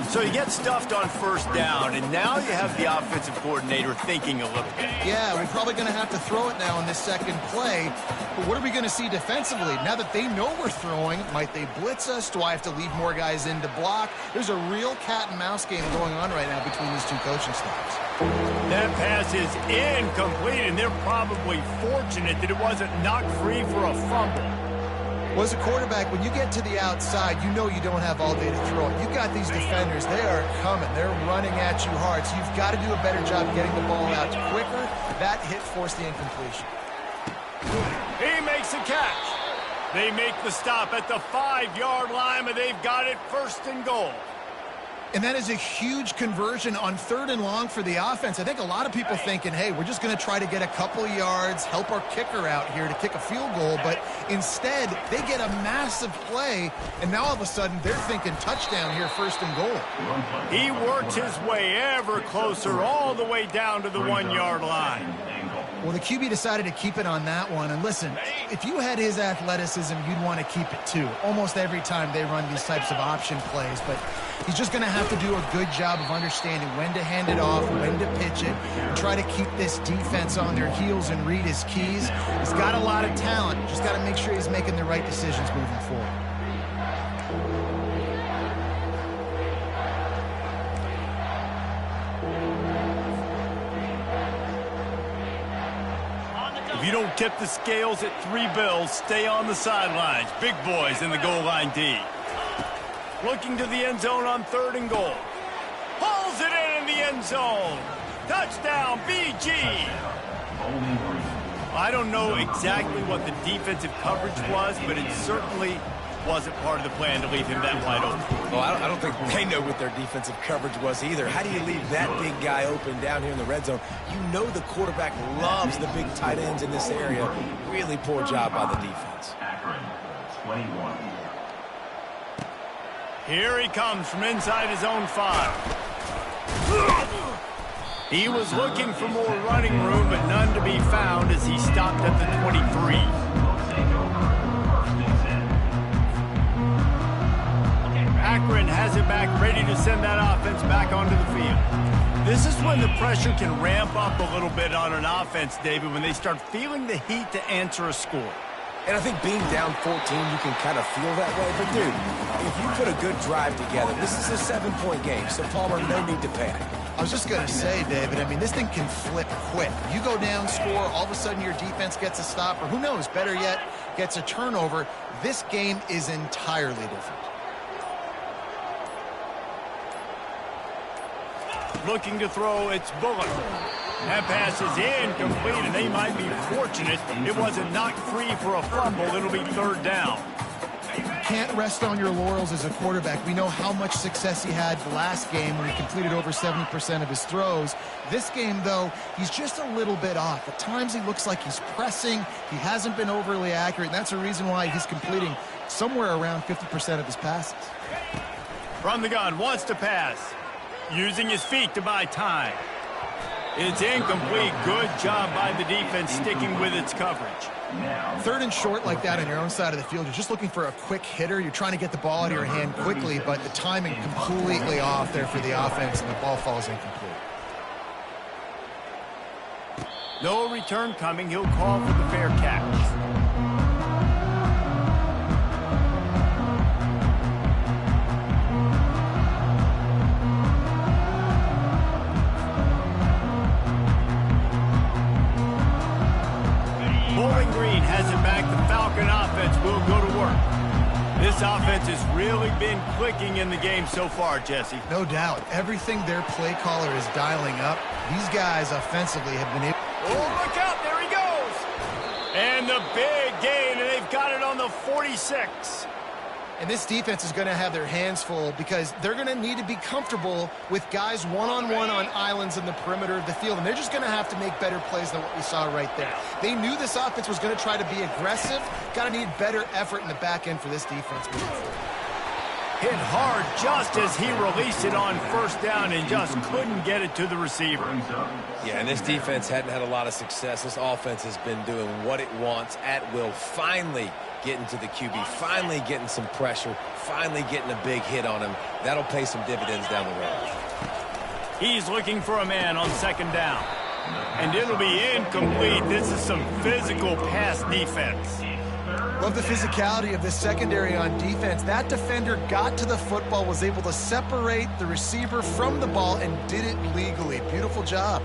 So you get stuffed on first down, and now you have the offensive coordinator thinking a little bit. Yeah, we're probably going to have to throw it now in this second play. But what are we going to see defensively? Now that they know we're throwing, might they blitz us? Do I have to leave more guys in to block? There's a real cat and mouse game going on right now between these two coaching staffs. That pass is incomplete, and they're probably fortunate that it wasn't knocked free for a fumble. Well, as a quarterback, when you get to the outside, you know you don't have all day to throw it. You've got these defenders. They are coming. They're running at you hard. So you've got to do a better job getting the ball out quicker. That hit forced the incompletion. He makes a catch. They make the stop at the 5-yard line, but they've got it 1st and goal. And that is a huge conversion on 3rd and long for the offense. I think a lot of people thinking, hey, we're just going to try to get a couple of yards, help our kicker out here to kick a field goal. But instead, they get a massive play, and now all of a sudden they're thinking touchdown here, 1st and goal. He worked his way ever closer all the way down to the 1-yard line. Well, the QB decided to keep it on that one. And listen, if you had his athleticism, you'd want to keep it too. Almost every time they run these types of option plays. But he's just going to have to do a good job of understanding when to hand it off, when to pitch it, and try to keep this defense on their heels and read his keys. He's got a lot of talent. Just got to make sure he's making the right decisions moving forward. If you don't tip the scales at 3 bills, stay on the sidelines. Big boys in the goal line D. Looking to the end zone on 3rd and goal. Pulls it in the end zone. Touchdown, BG. I don't know exactly what the defensive coverage was, but it certainly wasn't part of the plan to leave him that wide open. Well, I don't think they know what their defensive coverage was either. How do you leave that big guy open down here in the red zone? You know the quarterback loves the big tight ends in this area. Really poor job by the defense. Akron, 21. Here he comes from inside his own 5. He was looking for more running room, but none to be found as he stopped at the 23. Akron has it back, ready to send that offense back onto the field. This is when the pressure can ramp up a little bit on an offense, David, when they start feeling the heat to answer a score. And I think being down 14, you can kind of feel that way. But, dude, if you put a good drive together, this is a 7-point game, so Palmer, no need to panic. I was just going to say, David, I mean, this thing can flip quick. You go down, score, all of a sudden your defense gets a stop, or who knows, better yet, gets a turnover. This game is entirely different. Looking to throw, it's Bullock. That pass is incomplete, and they might be fortunate it wasn't knocked free for a fumble. It'll be third down. Can't rest on your laurels as a quarterback. We know how much success he had the last game when he completed over 70% of his throws. This game, though, he's just a little bit off. At times he looks like he's pressing. He hasn't been overly accurate, and that's the reason why he's completing somewhere around 50% of his passes. From the gun, wants to pass. Using his feet to buy time. It's incomplete. Good job by the defense sticking with its coverage. Third and short like that on your own side of the field, you're just looking for a quick hitter. You're trying to get the ball out of your hand quickly, but the timing completely off there for the offense, and the ball falls incomplete. No return coming. He'll call for the fair catch. Offense will go to work. This offense has really been clicking in the game so far, Jesse. No doubt. Everything their play caller is dialing up, these guys offensively have been able... Oh, look out. There he goes. And the big gain, and they've got it on the 46. And this defense is going to have their hands full because they're going to need to be comfortable with guys one-on-one on islands in the perimeter of the field. And they're just going to have to make better plays than what we saw right there. They knew this offense was going to try to be aggressive. Got to need better effort in the back end for this defense moving forward. Hit hard just as he released it on first down and just couldn't get it to the receiver. Yeah, and this defense hadn't had a lot of success. This offense has been doing what it wants at will. Finally getting to the QB, finally getting some pressure, finally getting a big hit on him. That'll pay some dividends down the road. He's looking for a man on second down. And it'll be incomplete. This is some physical pass defense. Love the physicality of this secondary on defense. That defender got to the football, was able to separate the receiver from the ball, and did it legally. Beautiful job.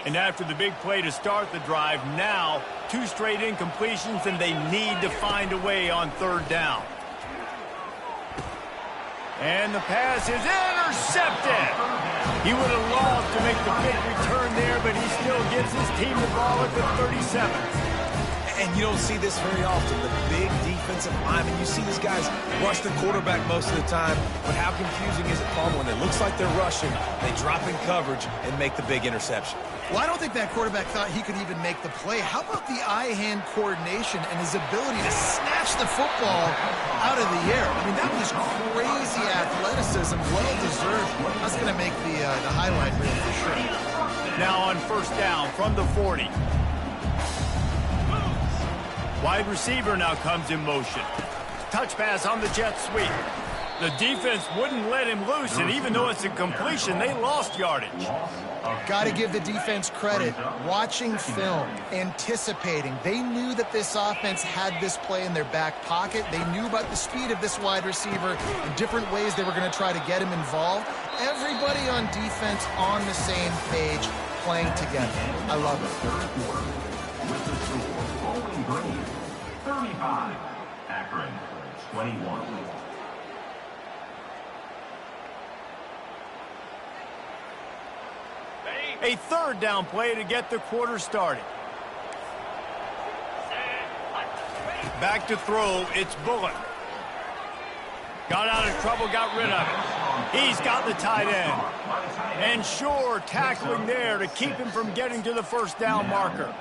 And after the big play to start the drive, now 2 straight incompletions, and they need to find a way on third down. And the pass is intercepted. He would have loved to make the big return there, but he still gives his team the ball at the 37th. And you don't see this very often, the big defensive linemen. You see these guys rush the quarterback most of the time, but how confusing is it, Palmer, when it looks like they're rushing, they drop in coverage and make the big interception? Well, I don't think that quarterback thought he could even make the play. How about the eye-hand coordination and his ability to snatch the football out of the air? I mean, that was crazy athleticism, well-deserved. That's going to make the highlight reel for sure. Now on first down from the 40. Wide receiver now comes in motion. Touch pass on the jet sweep. The defense wouldn't let him loose, and even though it's a completion, they lost yardage. Got to give the defense credit. Watching film, anticipating. They knew that this offense had this play in their back pocket. They knew about the speed of this wide receiver and different ways they were going to try to get him involved. Everybody on defense on the same page, playing together. I love it. With the score, Bowling Green, 35, Akron, 21. A third down play to get the quarter started. Back to throw, it's Bullock. Got out of trouble, got rid of it. He's got the tight end. And sure, tackling there to keep him from getting to the first down marker.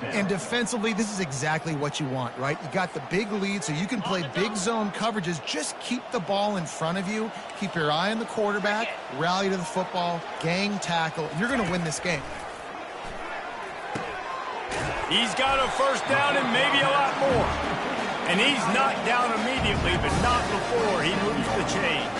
And defensively, this is exactly what you want, right? You got the big lead, so you can play big zone coverages. Just keep the ball in front of you. Keep your eye on the quarterback. Rally to the football. Gang tackle. You're going to win this game. He's got a first down and maybe a lot more. And he's knocked down immediately, but not before he moves the chains.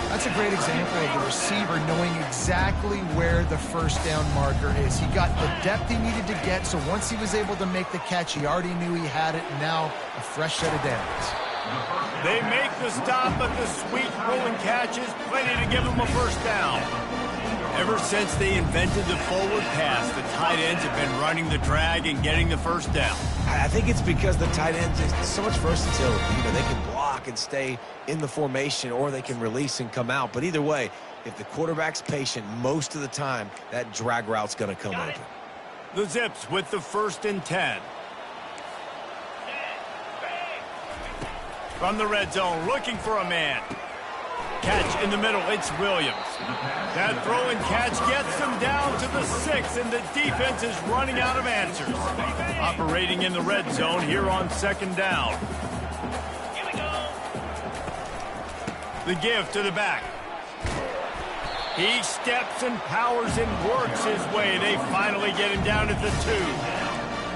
That's a great example of the receiver knowing exactly where the first down marker is. He got the depth he needed to get, so once he was able to make the catch, he already knew he had it, and now a fresh set of downs. They make the stop, but the sweet rolling catch is plenty to give them a first down. Ever since they invented the forward pass, the tight ends have been running the drag and getting the first down. I think it's because the tight ends is so much versatility. You know, they can block and stay in the formation, or they can release and come out. But either way, if the quarterback's patient most of the time, that drag route's going to come open. The Zips with the 1st and 10. From the red zone, looking for a man. Catch in the middle, it's Williams. That throw and catch gets them down to the 6, and the defense is running out of answers. Operating in the red zone here on 2nd down. The give to the back. He steps and powers and works his way. They finally get him down at the 2.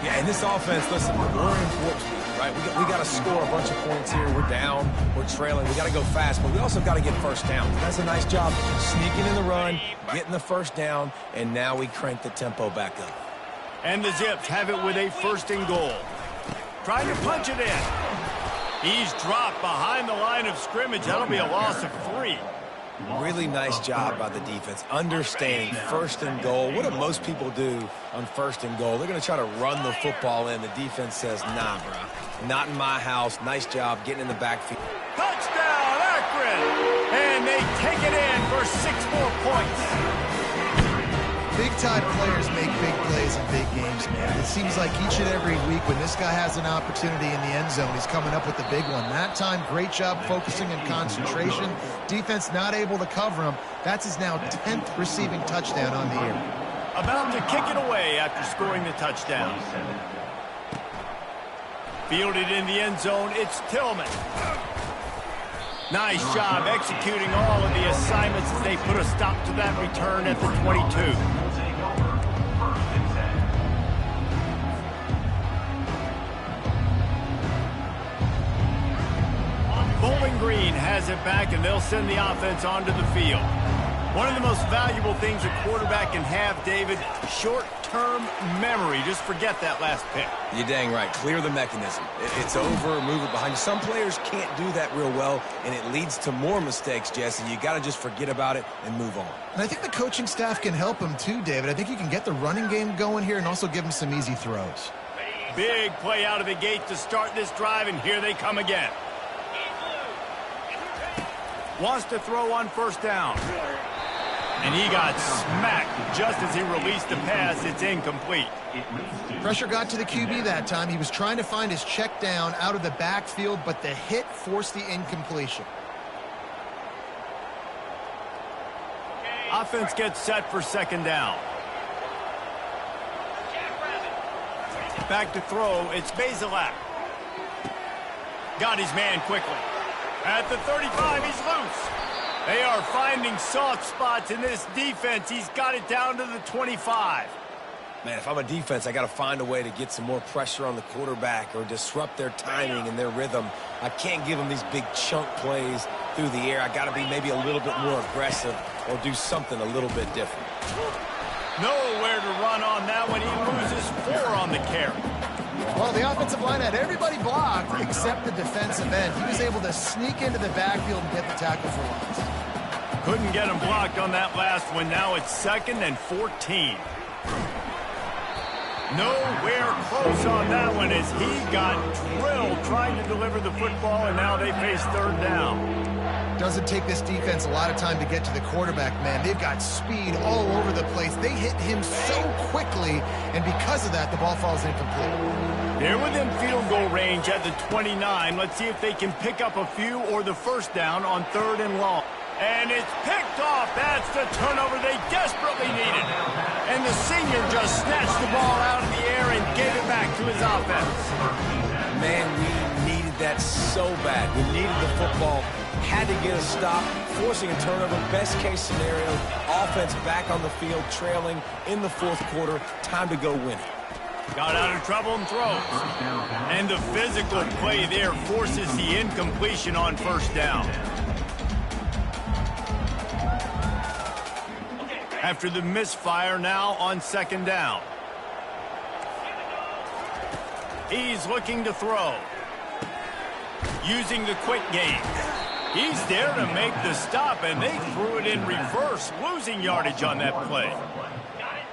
Yeah, in this offense, listen, we're important. Right, we got to score a bunch of points here. We're down, we're trailing. We got to go fast, but we also got to get first down. That's a nice job sneaking in the run, getting the first down, and now we crank the tempo back up. And the Zips have it with a 1st and goal. Trying to punch it in. He's dropped behind the line of scrimmage. That'll be a loss of 3. Really nice job by the defense, understanding 1st and goal. What do most people do on 1st and goal? They're going to try to run the football in. The defense says, nah, bro. Not in my house. Nice job getting in the backfield. Touchdown, Akron! And they take it in for 6 more points. Big-time players make big plays in big games, man. It seems like each and every week when this guy has an opportunity in the end zone, he's coming up with the big one. That time, great job focusing and concentration. Defense not able to cover him. That's his now 10th receiving touchdown on the year. About to kick it away after scoring the touchdown. Fielded in the end zone, it's Tillman. Nice job executing all of the assignments as they put a stop to that return at the 22. Bowling Green has it back, and they'll send the offense onto the field. One of the most valuable things a quarterback can have, David, short-term memory. Just forget that last pick. You're dang right. Clear the mechanism. It's over, move it behind you. Some players can't do that real well, and it leads to more mistakes, Jesse. You got to just forget about it and move on. And I think the coaching staff can help him too, David. I think you can get the running game going here and also give him some easy throws. Big play out of the gate to start this drive, and here they come again. Wants to throw on 1st down. And he got smacked just as he released the pass. It's incomplete. Pressure got to the QB that time. He was trying to find his check down out of the backfield, but the hit forced the incompletion. Offense gets set for 2nd down. Back to throw. It's Bazelak. Got his man quickly. At the 35, he's loose. They are finding soft spots in this defense. He's got it down to the 25. Man, if I'm a defense, I got to find a way to get some more pressure on the quarterback or disrupt their timing and their rhythm. I can't give them these big chunk plays through the air. I got to be maybe a little bit more aggressive or do something a little bit different. Nowhere to run on that one. He loses 4 on the carry. Well, the offensive line had everybody blocked except the defensive end. He was able to sneak into the backfield and get the tackle for loss. Couldn't get him blocked on that last one. Now it's 2nd and 14. Nowhere close on that one as he got drilled trying to deliver the football, and now they face 3rd down. Doesn't take this defense a lot of time to get to the quarterback, man. They've got speed all over the place. They hit him so quickly, and because of that, the ball falls incomplete. They're within field goal range at the 29. Let's see if they can pick up a few or the first down on 3rd and long. And it's picked off. That's the turnover they desperately needed. And the senior just snatched the ball out of the air and gave it back to his offense. Man, we needed that so bad. We needed the football. Had to get a stop, forcing a turnover. Best case scenario, offense back on the field, trailing in the 4th quarter. Time to go win it. Got out of trouble and throws. And the physical play there forces the incompletion on 1st down. After the misfire, now on 2nd down. He's looking to throw. Using the quick game. He's there to make the stop, and they threw it in reverse, losing yardage on that play.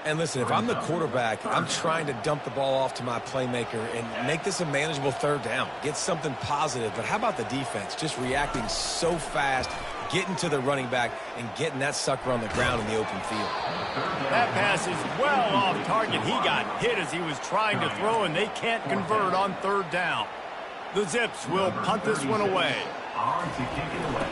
And listen, if I'm the quarterback, I'm trying to dump the ball off to my playmaker and make this a manageable 3rd down. Get something positive. But how about the defense? Just reacting so fast, getting to the running back, and getting that sucker on the ground in the open field. That pass is well off target. He got hit as he was trying to throw, and they can't convert on 3rd down. The Zips will punt this one away. On to kick it away.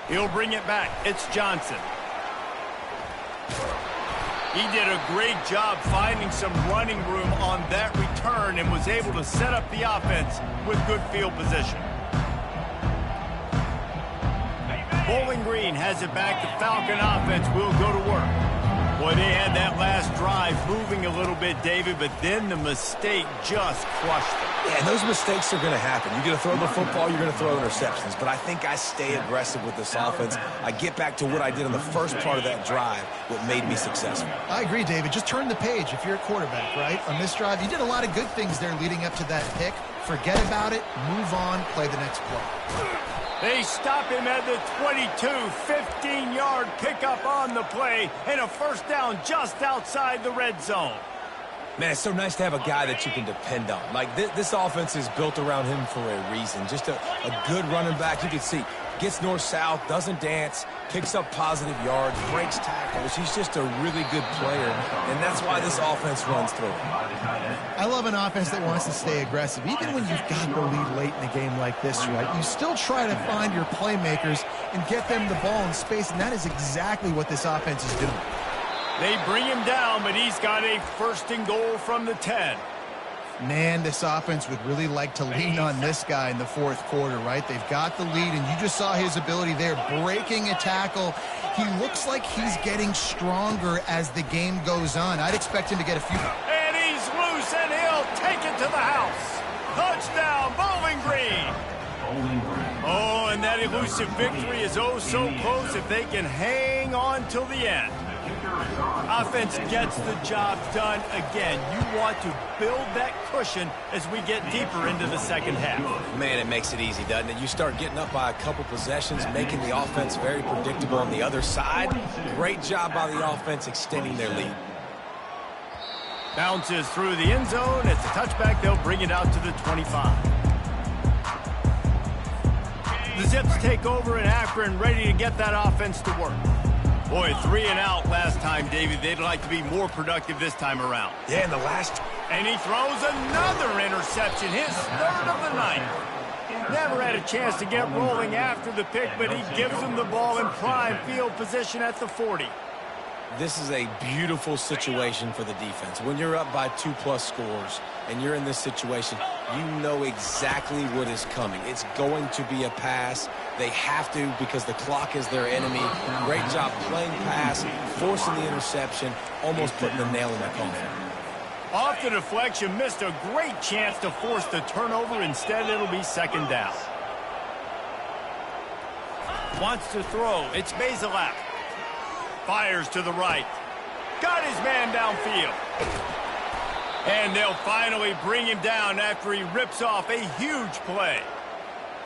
He'll bring it back. It's Johnson. He did a great job finding some running room on that return and was able to set up the offense with good field position. Bowling Green has it back. The Falcon offense will go to work. Boy, they had that last drive moving a little bit, David, but then the mistake just crushed them. Yeah, and those mistakes are going to happen. You're going to throw the football, you're going to throw interceptions. But I think I stay aggressive with this offense. I get back to what I did in the first part of that drive, what made me successful. I agree, David. Just turn the page if you're a quarterback, right? On this drive, you did a lot of good things there leading up to that pick. Forget about it, move on, play the next play. They stop him at the 22, 15-yard pickup on the play, and a 1st down just outside the red zone. Man, it's so nice to have a guy that you can depend on. Like, this offense is built around him for a reason. Just a good running back. You can see, gets north-south, doesn't dance, picks up positive yards, breaks tackles. He's just a really good player, and that's why this offense runs through him. I love an offense that wants to stay aggressive. Even when you've got the lead late in a game like this, right, you still try to find your playmakers and get them the ball in space, and that is exactly what this offense is doing. They bring him down, but he's got a 1st and goal from the 10. Man, this offense would really like to lean on this guy in the 4th quarter, right? They've got the lead, and you just saw his ability there, breaking a tackle. He looks like he's getting stronger as the game goes on. I'd expect him to get a few. And he's loose, and he'll take it to the house. Touchdown, Bowling Green. Bowling Green. Oh, and that elusive victory is oh so close if they can hang on till the end. Offense gets the job done again. You want to build that cushion as we get deeper into the 2nd half. Man, it makes it easy, doesn't it? You start getting up by a couple possessions, making the offense very predictable on the other side. Great job by the offense extending their lead. Bounces through the end zone. It's a touchback. They'll bring it out to the 25. The Zips take over in Akron, ready to get that offense to work. Boy, 3 and out last time, David. They'd like to be more productive this time around. Yeah, and the last... And he throws another interception, his 3rd of the night. Never had a chance to get rolling after the pick, but he gives them the ball in prime field position at the 40. This is a beautiful situation for the defense. When you're up by 2+ scores and you're in this situation, you know exactly what is coming. It's going to be a pass. They have to because the clock is their enemy. Great job playing pass, forcing the interception, almost putting the nail in the coffin. Off the deflection, missed a great chance to force the turnover. Instead, it'll be 2nd down. Wants to throw. It's Basilak. Fires to the right. Got his man downfield. And they'll finally bring him down after he rips off a huge play.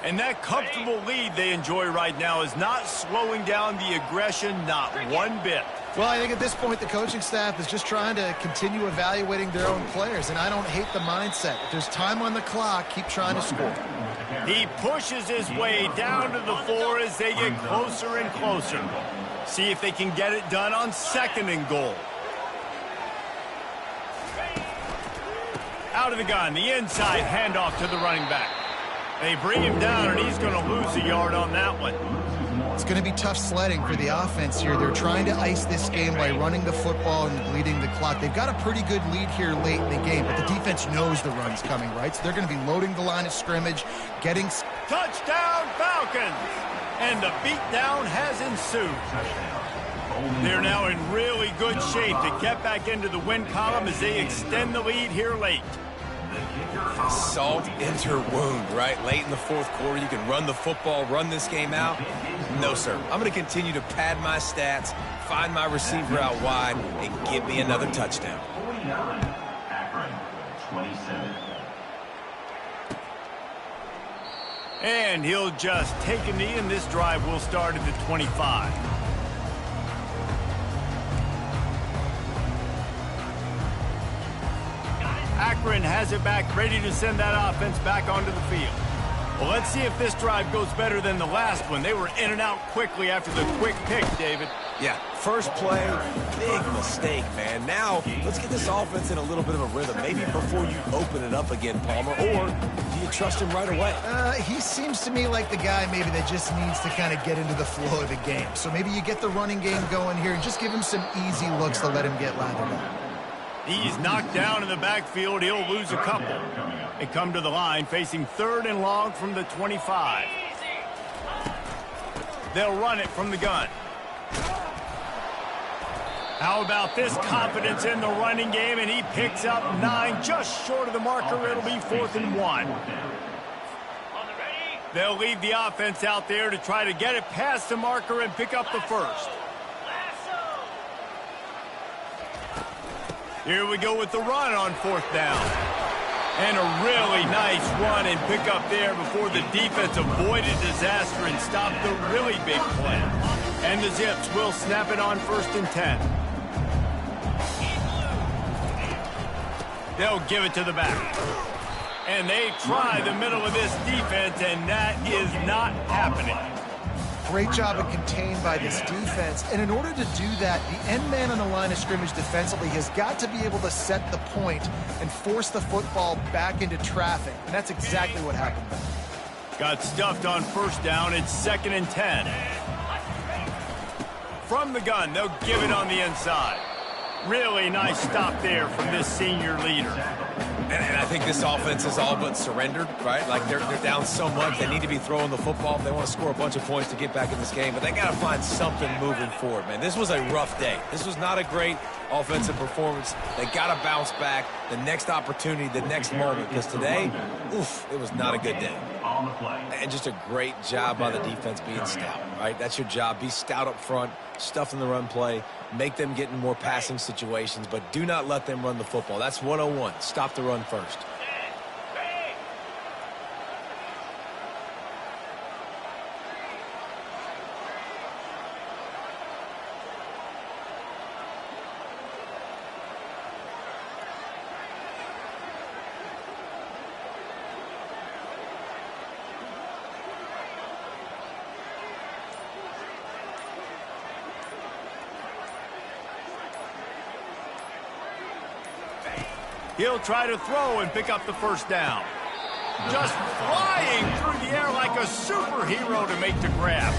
And that comfortable lead they enjoy right now is not slowing down the aggression, not one bit. Well, I think at this point the coaching staff is just trying to continue evaluating their own players, and I don't hate the mindset. If there's time on the clock, keep trying to score. He pushes his way down to the 4 as they get closer and closer. See if they can get it done on 2nd and goal. Out of the gun, the inside handoff to the running back. They bring him down, and he's going to lose a yard on that one. It's going to be tough sledding for the offense here. They're trying to ice this game by running the football and bleeding the clock. They've got a pretty good lead here late in the game, but the defense knows the run's coming, right? So they're going to be loading the line of scrimmage, getting... Touchdown, Falcons! And the beatdown has ensued. They're now in really good shape to get back into the win column as they extend the lead here late. Salt into her wound, right? Late in the 4th quarter, you can run the football, run this game out. No, sir. I'm going to continue to pad my stats, find my receiver out wide, and give me another touchdown. 49, Akron, 27. And he'll just take a knee, and this drive will start at the 25. Akron has it back, ready to send that offense back onto the field. Well, let's see if this drive goes better than the last one. They were in and out quickly after the quick pick, David. Yeah, first play, big mistake, man. Now, let's get this offense in a little bit of a rhythm. Maybe before you open it up again, Palmer, or do you trust him right away? He seems to me like the guy maybe that just needs to kind of get into the flow of the game. So maybe you get the running game going here and just give him some easy looks to let him get lathered up. He's knocked down in the backfield. He'll lose a couple. They come to the line facing 3rd and long from the 25. They'll run it from the gun. How about this confidence in the running game? And he picks up 9, just short of the marker. It'll be 4th and 1. They'll leave the offense out there to try to get it past the marker and pick up the first. Here we go with the run on 4th down. And a really nice run and pick up there before the defense avoided disaster and stopped the really big play. And the Zips will snap it on 1st and 10. They'll give it to the back. And they try the middle of this defense, and that is not happening. Great job of contained by this defense. And in order to do that, the end man on the line of scrimmage defensively has got to be able to set the point and force the football back into traffic. And that's exactly what happened. Got stuffed on 1st down. It's 2nd and 10. From the gun, they'll give it on the inside. Really nice stop there from this senior leader. And I think this offense is all but surrendered, right? Like they're down so much, they need to be throwing the football if they want to score a bunch of points to get back in this game. But they got to find something moving forward, man. This was a rough day. This was not a great offensive performance. They got to bounce back the next opportunity, the next moment. Because today, oof, it was not a good day. And just a great job by the defense being stout, right? That's your job. Be stout up front, stuff in the run play, make them get in more passing situations, but do not let them run the football. That's 101. Stop the run first. He'll try to throw and pick up the 1st down. Just flying through the air like a superhero to make the grab.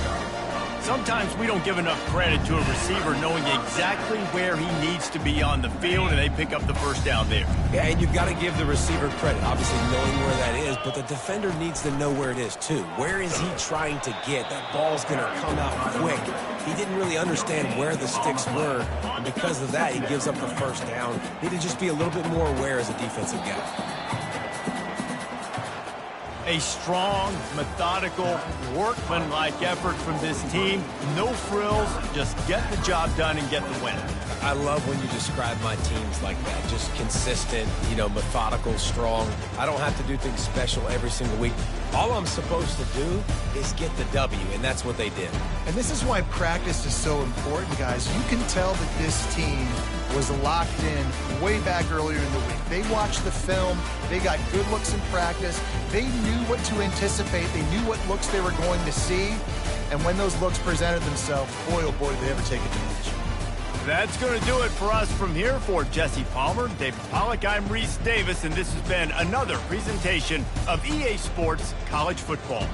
Sometimes we don't give enough credit to a receiver knowing exactly where he needs to be on the field, and they pick up the 1st down there. Yeah, and you've got to give the receiver credit, obviously knowing where that is, but the defender needs to know where it is too. Where is he trying to get? That ball's going to come out quick. He didn't really understand where the sticks were, and because of that, he gives up the 1st down. Need to just be a little bit more aware as a defensive guy. A strong, methodical, workmanlike effort from this team. No frills, just get the job done and get the win. I love when you describe my teams like that. Just consistent, methodical, strong. I don't have to do things special every single week. All I'm supposed to do is get the W, and that's what they did. And this is why practice is so important, guys. You can tell that this team was locked in way back earlier in the week. They watched the film. They got good looks in practice. They knew what to anticipate. They knew what looks they were going to see. And when those looks presented themselves, boy, oh boy, did they ever take advantage. That's going to do it for us from here. For Jesse Palmer, David Pollack, I'm Reese Davis, and this has been another presentation of EA Sports College Football.